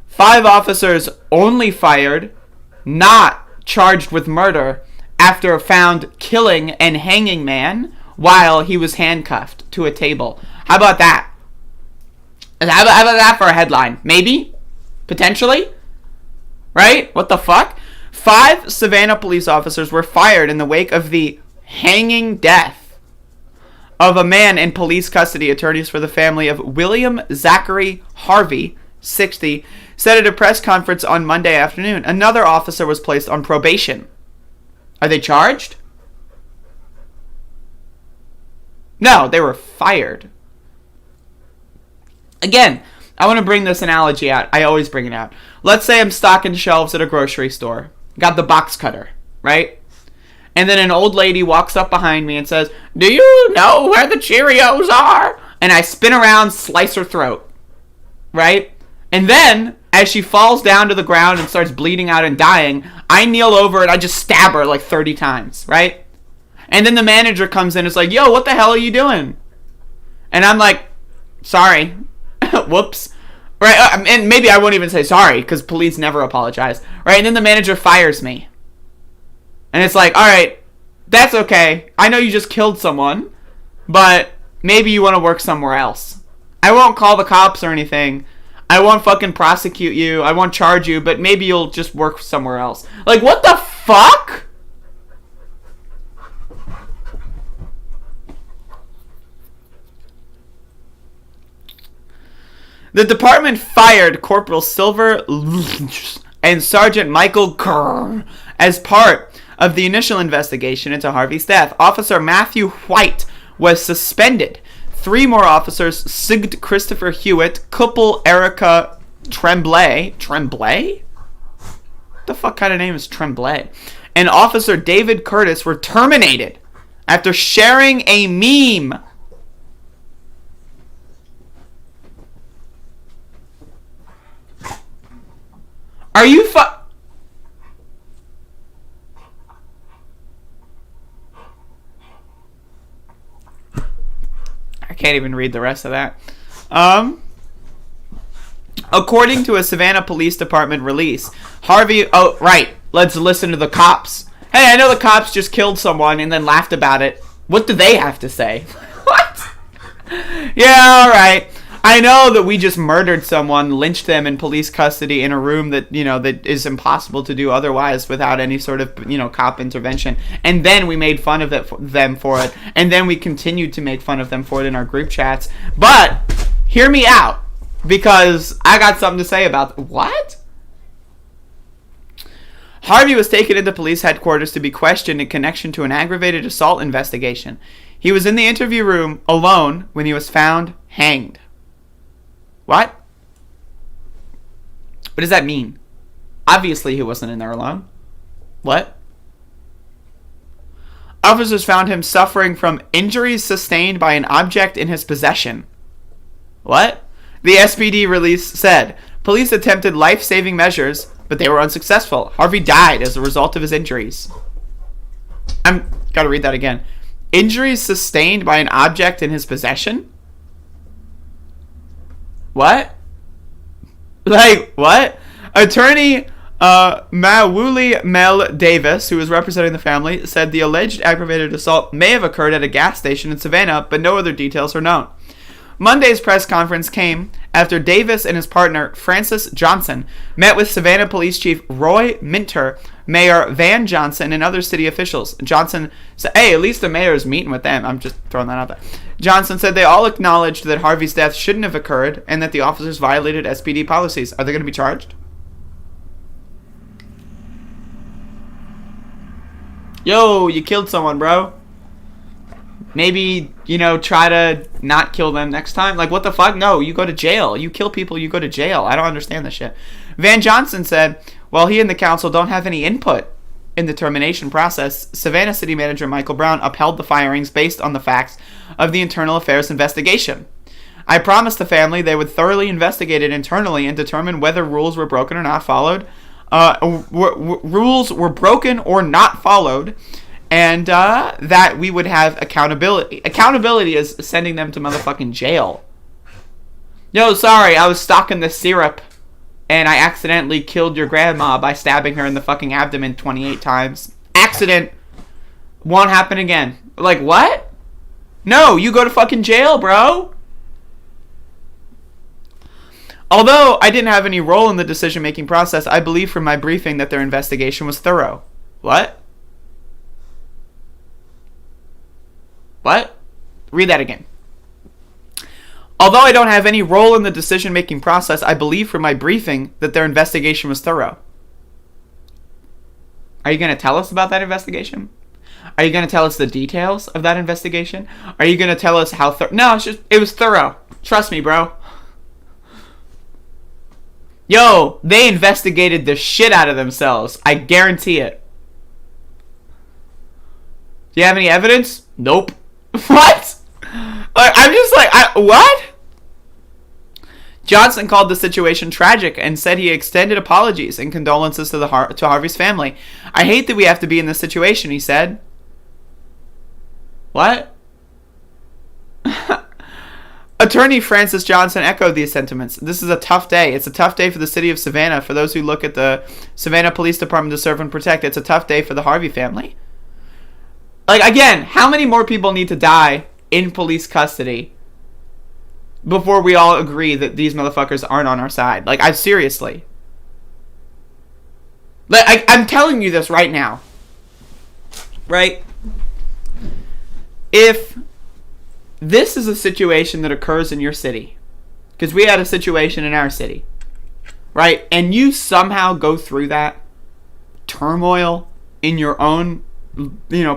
5 officers only fired, not charged with murder, after found killing and hanging man while he was handcuffed to a table. How about that? How about that for a headline? Maybe? Potentially? Right? What the fuck? 5 Savannah police officers were fired in the wake of the hanging death of a man in police custody. Attorneys for the family of William Zachary Harvey, 60, said at a press conference on Monday afternoon. Another officer was placed on probation. Are they charged? No, they were fired. Again, I want to bring this analogy out. I always bring it out. Let's say I'm stocking shelves at a grocery store. Got the box cutter, right? And then an old lady walks up behind me and says, "Do you know where the Cheerios are?" And I spin around, slice her throat, right? And then, as she falls down to the ground and starts bleeding out and dying, I kneel over and I just stab her like 30 times, right? And then the manager comes in and is like, "Yo, what the hell are you doing?" And I'm like, "Sorry." Whoops. Right? And maybe I won't even say sorry, because police never apologize. Right? And then the manager fires me. And it's like, alright, that's okay. I know you just killed someone, but maybe you want to work somewhere else. I won't call the cops or anything. I won't fucking prosecute you. I won't charge you, but maybe you'll just work somewhere else. Like, what the fuck? The department fired Corporal Silver and Sergeant Michael Kerr as part of the initial investigation into Harvey's death. Officer Matthew White was suspended. 3 more officers, Sigd Christopher Hewitt, Couple Erica Tremblay. Tremblay? What the fuck kind of name is Tremblay? And Officer David Curtis were terminated after sharing a meme. Are you I can't even read the rest of that. According to a Savannah Police Department release, Harvey... Oh, right. Let's listen to the cops. Hey, I know the cops just killed someone and then laughed about it. What do they have to say? What? Yeah, alright. I know that we just murdered someone, lynched them in police custody in a room that, that is impossible to do otherwise without any sort of, cop intervention. And then we made fun of them for it. And then we continued to make fun of them for it in our group chats. But, hear me out. Because I got something to say about what? Harvey was taken into police headquarters to be questioned in connection to an aggravated assault investigation. He was in the interview room alone when he was found hanged. What? What does that mean? Obviously he wasn't in there alone. What? Officers found him suffering from injuries sustained by an object in his possession. What? The SPD release said, police attempted life-saving measures, but they were unsuccessful. Harvey died as a result of his injuries. Gotta read that again. Injuries sustained by an object in his possession? What? Like, what? Attorney Mawuli Mel Davis, who was representing the family, said the alleged aggravated assault may have occurred at a gas station in Savannah, but no other details are known. Monday's press conference came after Davis and his partner, Francis Johnson, met with Savannah Police Chief Roy Minter, Mayor Van Johnson, and other city officials. Johnson said, hey, at least the mayor is meeting with them. I'm just throwing that out there. Johnson said they all acknowledged that Harvey's death shouldn't have occurred and that the officers violated SPD policies. Are they going to be charged? Yo, you killed someone, bro. Maybe, try to not kill them next time. Like, what the fuck? No, you go to jail. You kill people, you go to jail. I don't understand this shit. Van Johnson said, while he and the council don't have any input in the termination process, Savannah City Manager Michael Brown upheld the firings based on the facts of the internal affairs investigation. I promised the family they would thoroughly investigate it internally and determine whether rules were broken or not followed. Rules were broken or not followed, and that we would have accountability. Accountability is sending them to motherfucking jail. Yo, sorry, I was stocking the syrup, and I accidentally killed your grandma by stabbing her in the fucking abdomen 28 times. Accident. Won't happen again. Like, what? No, you go to fucking jail, bro. Although I didn't have any role in the decision-making process, I believe from my briefing that their investigation was thorough. What? What? Read that again. Although I don't have any role in the decision-making process, I believe from my briefing that their investigation was thorough. Are you going to tell us about that investigation? Are you going to tell us the details of that investigation? Are you going to tell us how thorough? No, it was thorough. Trust me, bro. Yo, they investigated the shit out of themselves. I guarantee it. Do you have any evidence? Nope. What? I'm just like, what? Johnson called the situation tragic and said he extended apologies and condolences to Harvey's family. I hate that we have to be in this situation, he said. What? Attorney Francis Johnson echoed these sentiments. This is a tough day. It's a tough day for the city of Savannah. For those who look at the Savannah Police Department to serve and protect, it's a tough day for the Harvey family. Like, again, how many more people need to die in police custody before we all agree that these motherfuckers aren't on our side? Like, seriously. Like, I'm telling you this right now. Right? If this is a situation that occurs in your city, because we had a situation in our city, right? And you somehow go through that turmoil in your own,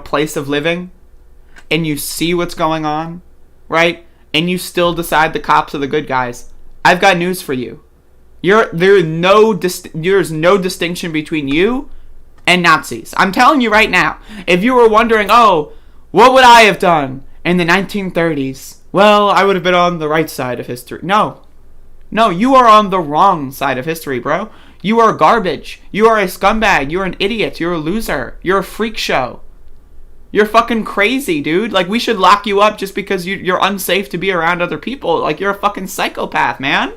place of living, and you see what's going on, right? And you still decide the cops are the good guys. I've got news for you. There's no distinction between you and Nazis. I'm telling you right now. If you were wondering, oh, what would I have done in the 1930s? Well, I would have been on the right side of history. No, you are on the wrong side of history, bro. You are garbage. You are a scumbag. You're an idiot. You're a loser. You're a freak show. You're fucking crazy, dude. Like, we should lock you up just because you're unsafe to be around other people. Like, you're a fucking psychopath, man.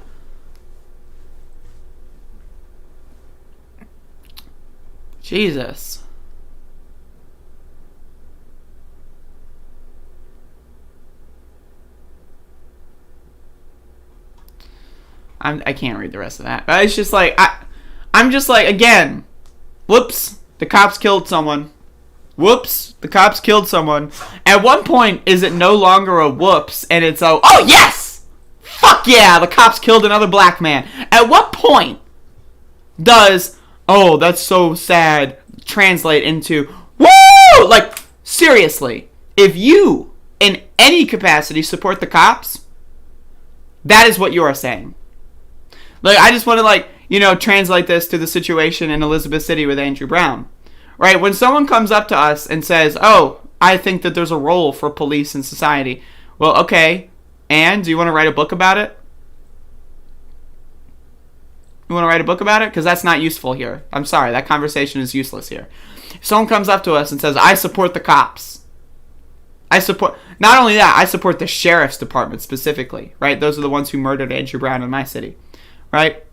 Jesus. I can't read the rest of that. But it's just like, I'm just like, again, whoops, the cops killed someone. Whoops, the cops killed someone. At one point, is it no longer a whoops, and it's a, oh yes! Fuck yeah, the cops killed another black man. At what point does, oh, that's so sad, translate into, woo! Like, seriously, if you, in any capacity, support the cops, that is what you are saying. Like, I just want to, translate this to the situation in Elizabeth City with Andrew Brown. Right? When someone comes up to us and says, oh, I think that there's a role for police in society. Well, okay. And do you want to write a book about it? You want to write a book about it? Because that's not useful here. I'm sorry. That conversation is useless here. If someone comes up to us and says, I support the cops. Not only that, I support the sheriff's department specifically. Right? Those are the ones who murdered Andrew Brown in my city. Right?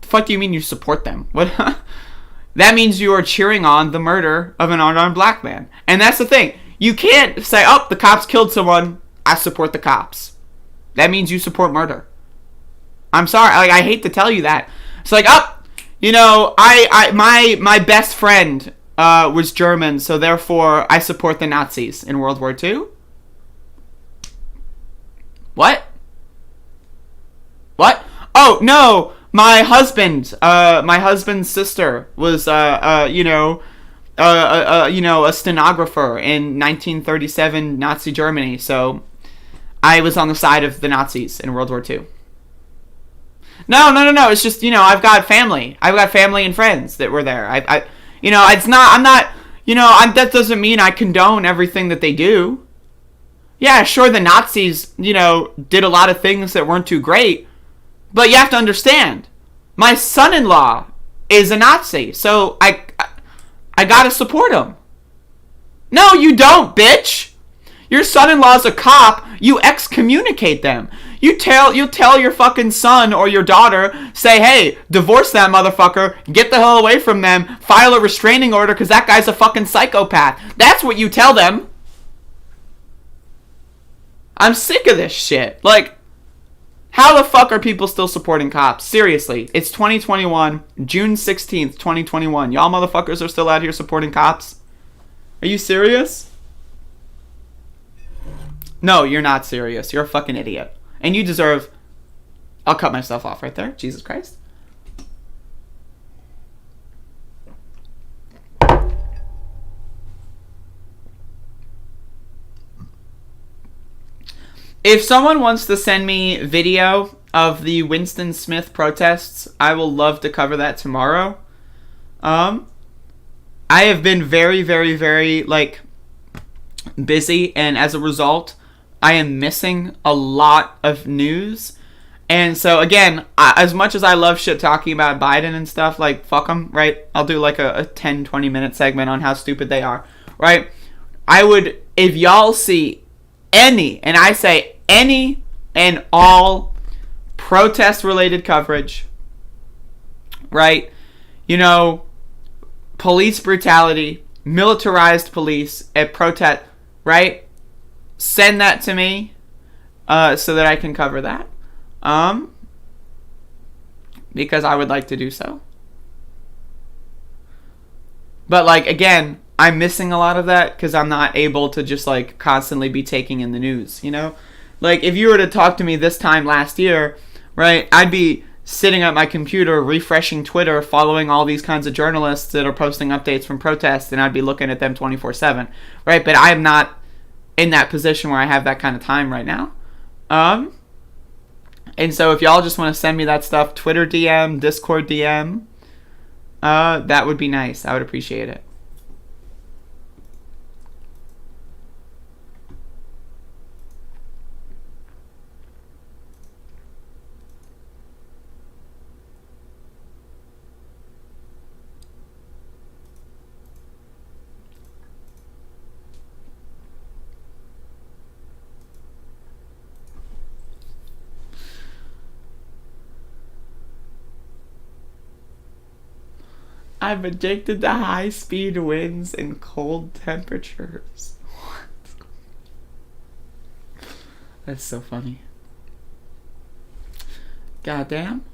The fuck do you mean you support them? What? That means you are cheering on the murder of an unarmed black man. And that's the thing. You can't say, oh, the cops killed someone, I support the cops. That means you support murder. I'm sorry. Like, I hate to tell you that. It's like, oh, my best friend was German, so therefore I support the Nazis in World War II. What? What? Oh, no. My husband's sister was, a stenographer in 1937 Nazi Germany. So I was on the side of the Nazis in World War II. No. It's just, I've got family. I've got family and friends that were there. That doesn't mean I condone everything that they do. Yeah, sure, the Nazis, did a lot of things that weren't too great. But you have to understand, my son-in-law is a Nazi, so I gotta support him. No, you don't, bitch. Your son-in-law's a cop. You excommunicate them. You tell your fucking son or your daughter, say, hey, divorce that motherfucker, get the hell away from them, file a restraining order because that guy's a fucking psychopath. That's what you tell them. I'm sick of this shit. Like, how the fuck are people still supporting cops? Seriously, it's 2021, June 16th, 2021. Y'all motherfuckers are still out here supporting cops? Are you serious? No, you're not serious. You're a fucking idiot. And you deserve... I'll cut myself off right there. Jesus Christ. If someone wants to send me video of the Winston Smith protests, I will love to cover that tomorrow. I have been very, very, very, like, busy, and as a result, I am missing a lot of news. And so, again, as much as I love shit talking about Biden and stuff, like, fuck them, right? I'll do, like, a 10, 20-minute segment on how stupid they are, right? I would, if y'all see any, and I say any and all protest-related coverage, right? You know, police brutality, militarized police at protest, right? Send that to me so that I can cover that. Because I would like to do so. But, like, again, I'm missing a lot of that because I'm not able to just, like, constantly be taking in the news, you know? Like, if you were to talk to me this time last year, right, I'd be sitting at my computer, refreshing Twitter, following all these kinds of journalists that are posting updates from protests, and I'd be looking at them 24/7, right? But I'm not in that position where I have that kind of time right now. And so if y'all just want to send me that stuff, Twitter DM, Discord DM, that would be nice. I would appreciate it. I'm addicted to high-speed winds and cold temperatures. What? That's so funny. Goddamn.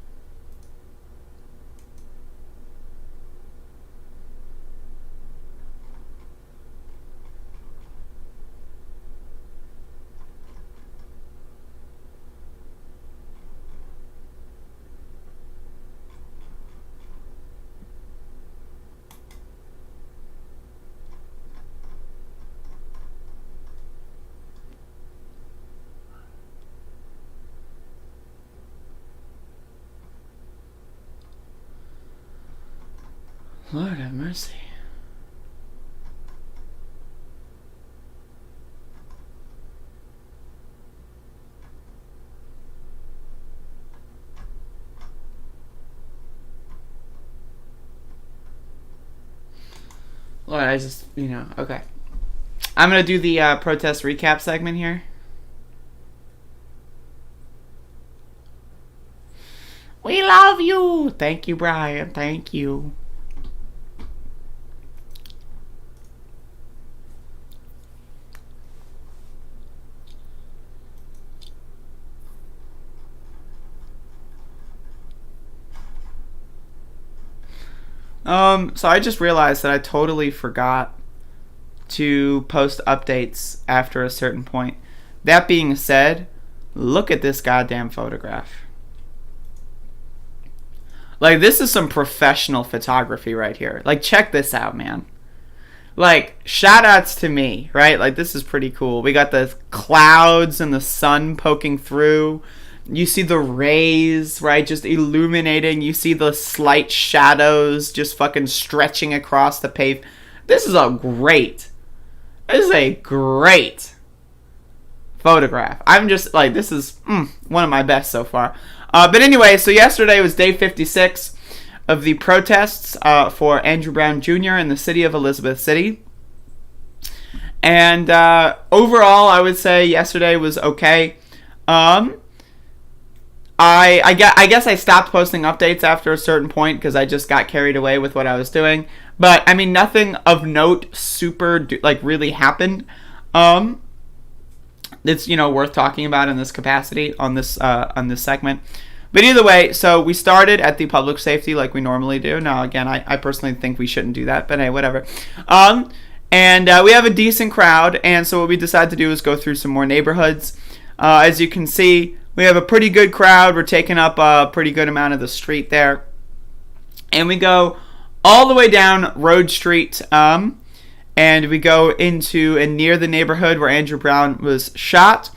Lord have mercy. Lord, I just, okay. I'm going to do the protest recap segment here. We love you. Thank you, Brian. Thank you. So I just realized that I totally forgot to post updates after a certain point. That being said, look at this goddamn photograph. Like, this is some professional photography right here. Like, check this out, man. Like, shout outs to me, right? Like, this is pretty cool. We got the clouds and the sun poking through. You see the rays, right, just illuminating. You see the slight shadows just fucking stretching across the pave. This is a great photograph. I'm just, like, this is one of my best so far. But anyway, so yesterday was day 56 of the protests for Andrew Brown Jr. in the city of Elizabeth City. And overall, I would say yesterday was okay. I guess I stopped posting updates after a certain point because I just got carried away with what I was doing. But I mean, nothing of note really happened. It's worth talking about in this capacity on this segment. But either way, so we started at the public safety like we normally do. Now again, I personally think we shouldn't do that, but hey, whatever. And we have a decent crowd, and so what we decided to do is go through some more neighborhoods. As you can see, we have a pretty good crowd. We're taking up a pretty good amount of the street there. And we go all the way down Road Street, and we go into and near the neighborhood where Andrew Brown was shot.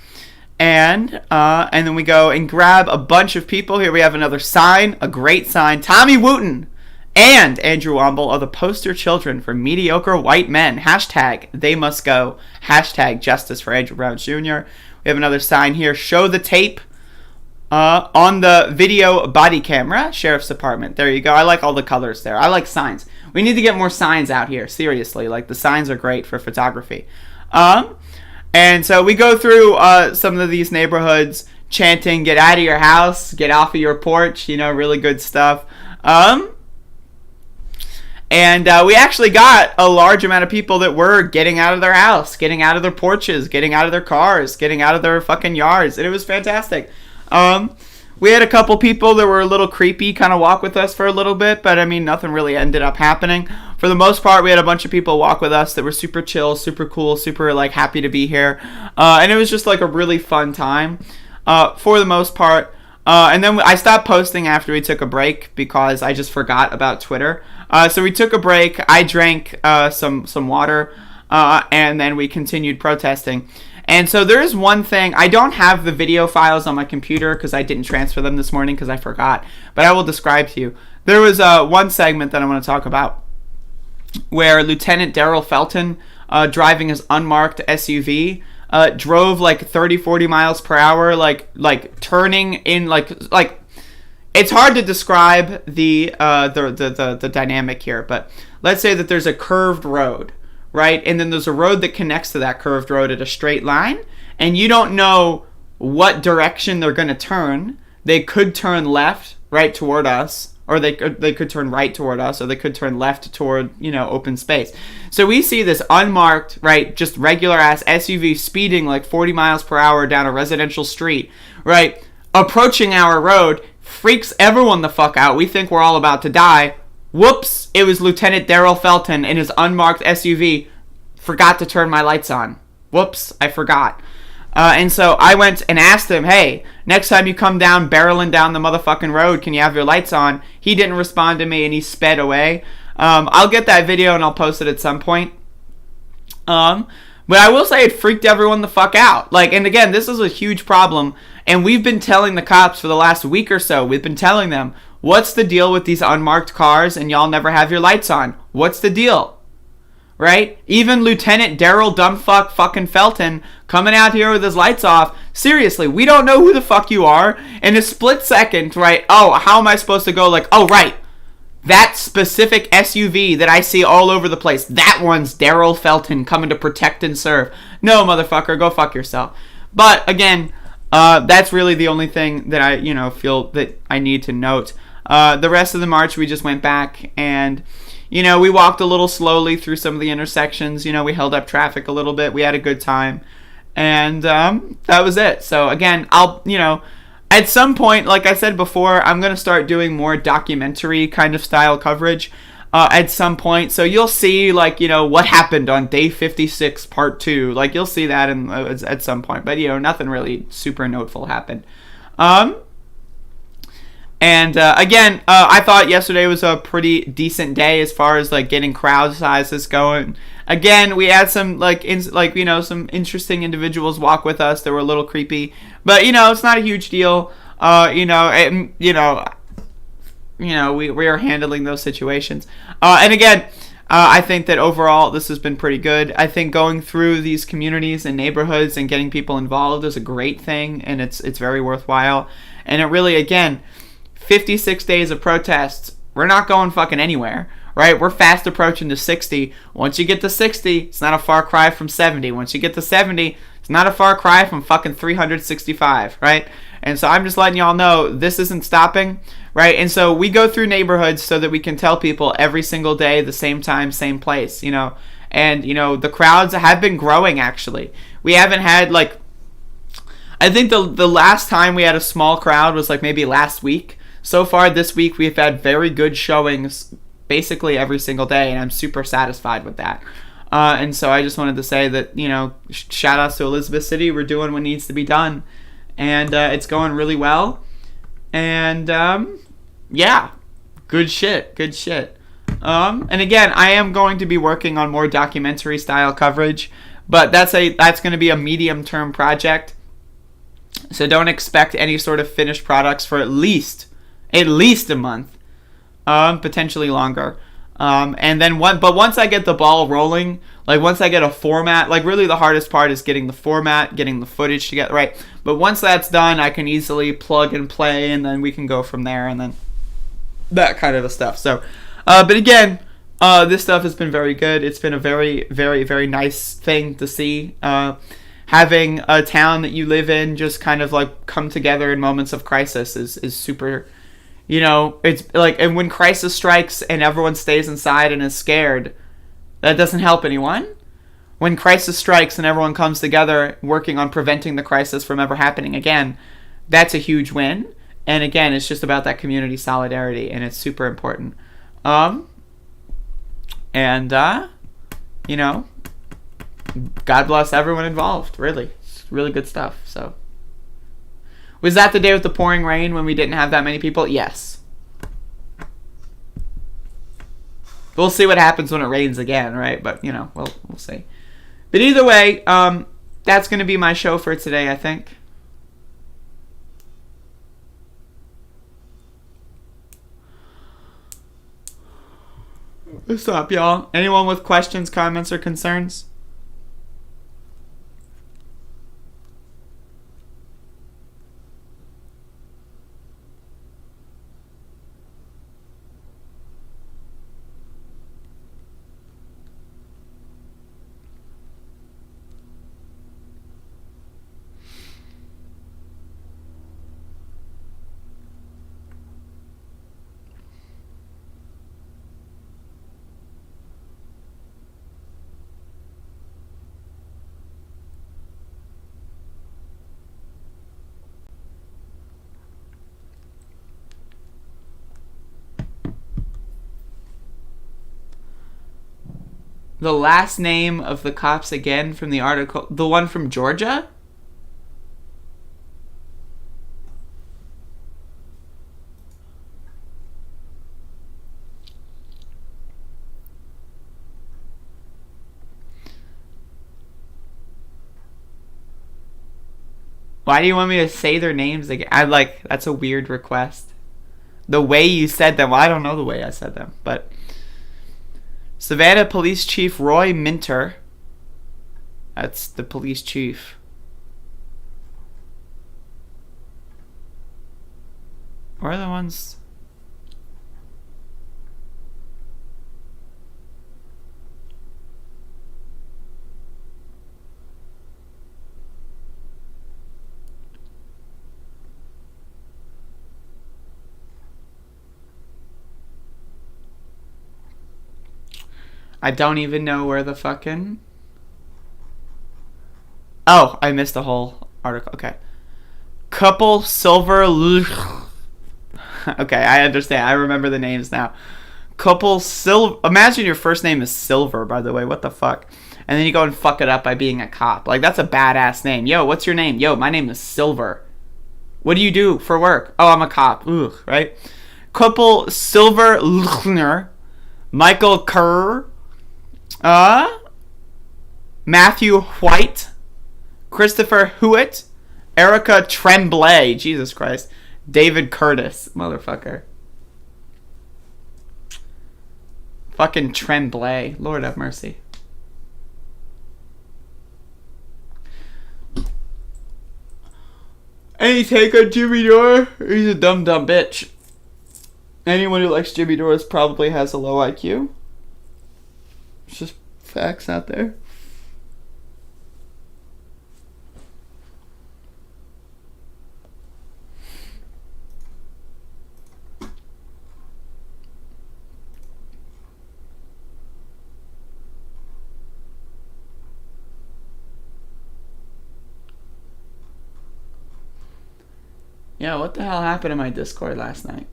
And then we go and grab a bunch of people. Here we have another sign, a great sign. Tommy Wooten and Andrew Womble are the poster children for mediocre white men. Hashtag they must go. Hashtag justice for Andrew Brown Jr. We have another sign here. Show the tape on the video body camera. Sheriff's Department. There you go. I like all the colors there. I like signs. We need to get more signs out here. Seriously. Like, the signs are great for photography. And so we go through some of these neighborhoods chanting, get out of your house, get off of your porch, really good stuff. And we actually got a large amount of people that were getting out of their house, getting out of their porches, getting out of their cars, getting out of their fucking yards. And it was fantastic. We had a couple people that were a little creepy kind of walk with us for a little bit, but I mean, nothing really ended up happening. For the most part, we had a bunch of people walk with us that were super chill, super cool, super like happy to be here. And it was just like a really fun time for the most part. And then I stopped posting after we took a break because I just forgot about Twitter. So we took a break. I drank some water, and then we continued protesting. And so there is one thing. I don't have the video files on my computer because I didn't transfer them this morning because I forgot. But I will describe to you. There was one segment that I want to talk about where Lieutenant Daryl Felton, driving his unmarked SUV, drove like 30-40 miles per hour, like turning in like it's hard to describe the dynamic here, but let's say that there's a curved road, right? And then there's a road that connects to that curved road at a straight line, and you don't know what direction they're going to turn. They could turn left, right toward us, or they could turn right toward us, or they could turn left toward, open space. So we see this unmarked, right, just regular ass SUV speeding like 40 miles per hour down a residential street, right, approaching our road, freaks everyone the fuck out. We think we're all about to die. Whoops, it was Lieutenant Daryl Felton in his unmarked SUV. Forgot to turn my lights on. Whoops, I forgot. And so I went and asked him, hey, next time you come down barreling down the motherfucking road, can you have your lights on? He didn't respond to me and he sped away. I'll get that video and I'll post it at some point. But I will say it freaked everyone the fuck out. And again, this is a huge problem. And we've been telling the cops for the last week or so, we've been telling them, what's the deal with these unmarked cars and y'all never have your lights on? What's the deal? Right? Even Lieutenant Daryl Dumbfuck fucking Felton coming out here with his lights off. Seriously, we don't know who the fuck you are. In a split second, right? Oh, how am I supposed to go oh, right. That specific SUV that I see all over the place, that one's Daryl Felton coming to protect and serve. No, motherfucker, go fuck yourself. But again, that's really the only thing that I, feel that I need to note. The rest of the march, we just went back and, we walked a little slowly through some of the intersections. We held up traffic a little bit. We had a good time. And that was it. So again, I'll, at some point, like I said before, I'm going to start doing more documentary kind of style coverage at some point. So you'll see, what happened on day 56, part 2. You'll see that at some point. But, nothing really super noteful happened. And again, I thought yesterday was a pretty decent day as far as getting crowd sizes going. Again, we had some some interesting individuals walk with us that were a little creepy, but it's not a huge deal. We are handling those situations. And again, I think that overall this has been pretty good. I think going through these communities and neighborhoods and getting people involved is a great thing, and it's very worthwhile. And it really, again, 56 days of protests, we're not going fucking anywhere, right? We're fast approaching to 60. Once you get to 60, it's not a far cry from 70. Once you get to 70, it's not a far cry from fucking 365, right? And so I'm just letting y'all know this isn't stopping, right? And so we go through neighborhoods so that we can tell people every single day, the same time, same place, And, the crowds have been growing, actually. We haven't had, I think the last time we had a small crowd was, maybe last week. So far this week, we've had very good showings basically every single day, and I'm super satisfied with that. And so I just wanted to say that, shout outs to Elizabeth City. We're doing what needs to be done. And it's going really well. And, yeah, good shit. And again, I am going to be working on more documentary style coverage, but that's going to be a medium-term project. So don't expect any sort of finished products for at least a month, potentially longer. And then once I get the ball rolling, once I get a format, really the hardest part is getting the format, getting the footage together, right? But once that's done, I can easily plug and play, and then we can go from there, and then that kind of stuff. So, but again, this stuff has been very good. It's been a very, very, very nice thing to see. Having a town that you live in just kind of come together in moments of crisis is super, it's and when crisis strikes and everyone stays inside and is scared, that doesn't help anyone. When crisis strikes and everyone comes together working on preventing the crisis from ever happening again, that's a huge win. And again, it's just about that community solidarity, and it's super important. God bless everyone involved, really. It's really good stuff. So, was that the day with the pouring rain when we didn't have that many people? Yes. We'll see what happens when it rains again, right? But, we'll see. But either way, that's going to be my show for today, I think. What's up, y'all? Anyone with questions, comments, or concerns? The last name of the cops again from the article, the one from Georgia? Why do you want me to say their names again? That's a weird request. The way you said them, well, I don't know the way I said them, but Savannah Police Chief Roy Minter. That's the police chief. Where are the ones? I don't even know where the fucking... Oh, I missed the whole article. Okay. Couple Silver... Okay, I understand. I remember the names now. Couple Silver... Imagine your first name is Silver, by the way. What the fuck? And then you go and fuck it up by being a cop. That's a badass name. Yo, what's your name? Yo, my name is Silver. What do you do for work? Oh, I'm a cop. Ugh, right? Couple Silver... Michael Kerr... Matthew White, Christopher Hewitt, Erica Tremblay, Jesus Christ, David Curtis, motherfucker. Fucking Tremblay, Lord have mercy. Any take on Jimmy Dore? He's a dumb bitch. Anyone who likes Jimmy Dore probably has a low IQ. It's just facts out there. Yeah, what the hell happened in my Discord last night?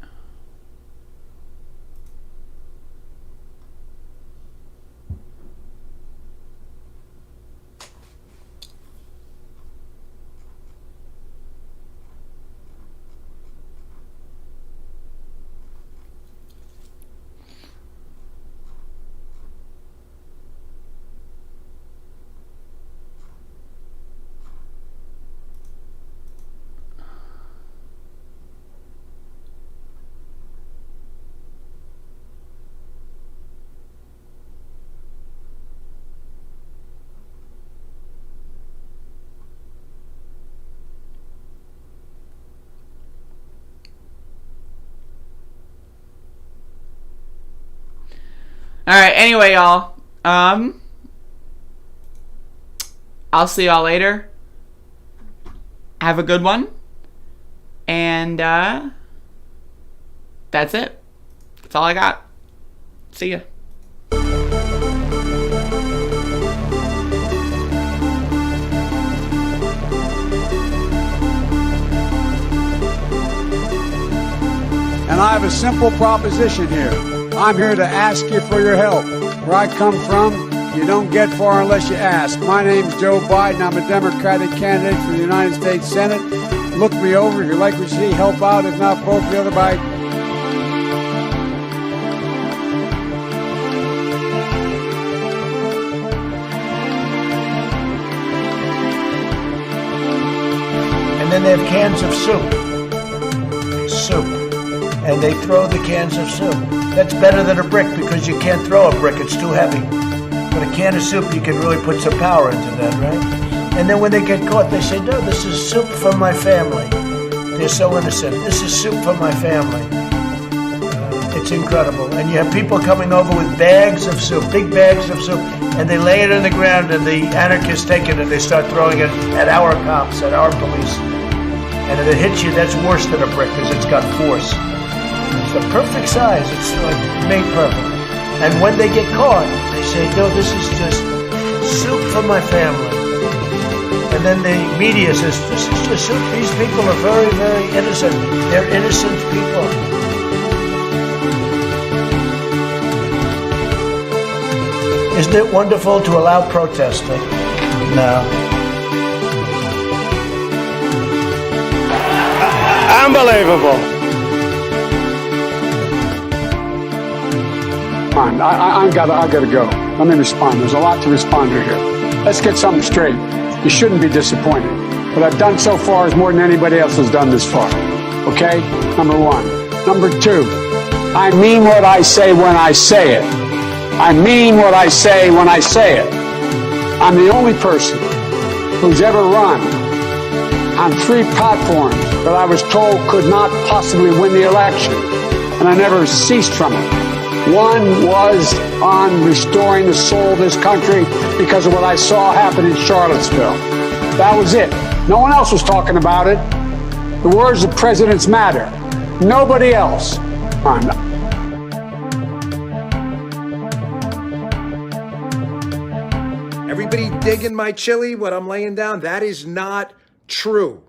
Alright, anyway, y'all. I'll see y'all later. Have a good one. And, that's it. That's all I got. See ya. And I have a simple proposition here. I'm here to ask you for your help. Where I come from, you don't get far unless you ask. My name's Joe Biden. I'm a Democratic candidate for the United States Senate. Look me over. If you like what you see, help out. If not, vote the other by. And then they have cans of soup. And they throw the cans of soup. That's better than a brick because you can't throw a brick, it's too heavy. But a can of soup, you can really put some power into that, right? And then when they get caught, they say, no, this is soup for my family. They're so innocent. This is soup for my family. It's incredible. And you have people coming over with bags of soup, big bags of soup, and they lay it on the ground, and the anarchists take it and they start throwing it at our cops, at our police. And if it hits you, that's worse than a brick because it's got force. It's the perfect size. It's like made perfect. And when they get caught, they say, no, this is just soup for my family. And then the media says, this is just soup. These people are very, very innocent. They're innocent people. Isn't it wonderful to allow protesting? No. Unbelievable. I gotta go. Let me respond. There's a lot to respond to here. Let's get something straight. You shouldn't be disappointed. What I've done so far is more than anybody else has done this far. Okay? Number one. Number two, I mean what I say when I say it. I mean what I say when I say it. I'm the only person who's ever run on 3 platforms that I was told could not possibly win the election, and I never ceased from it. One was on restoring the soul of this country because of what I saw happen in Charlottesville. That was it. No one else was talking about it. The words of presidents matter. Nobody else. Everybody digging my chili, what I'm laying down? That is not true.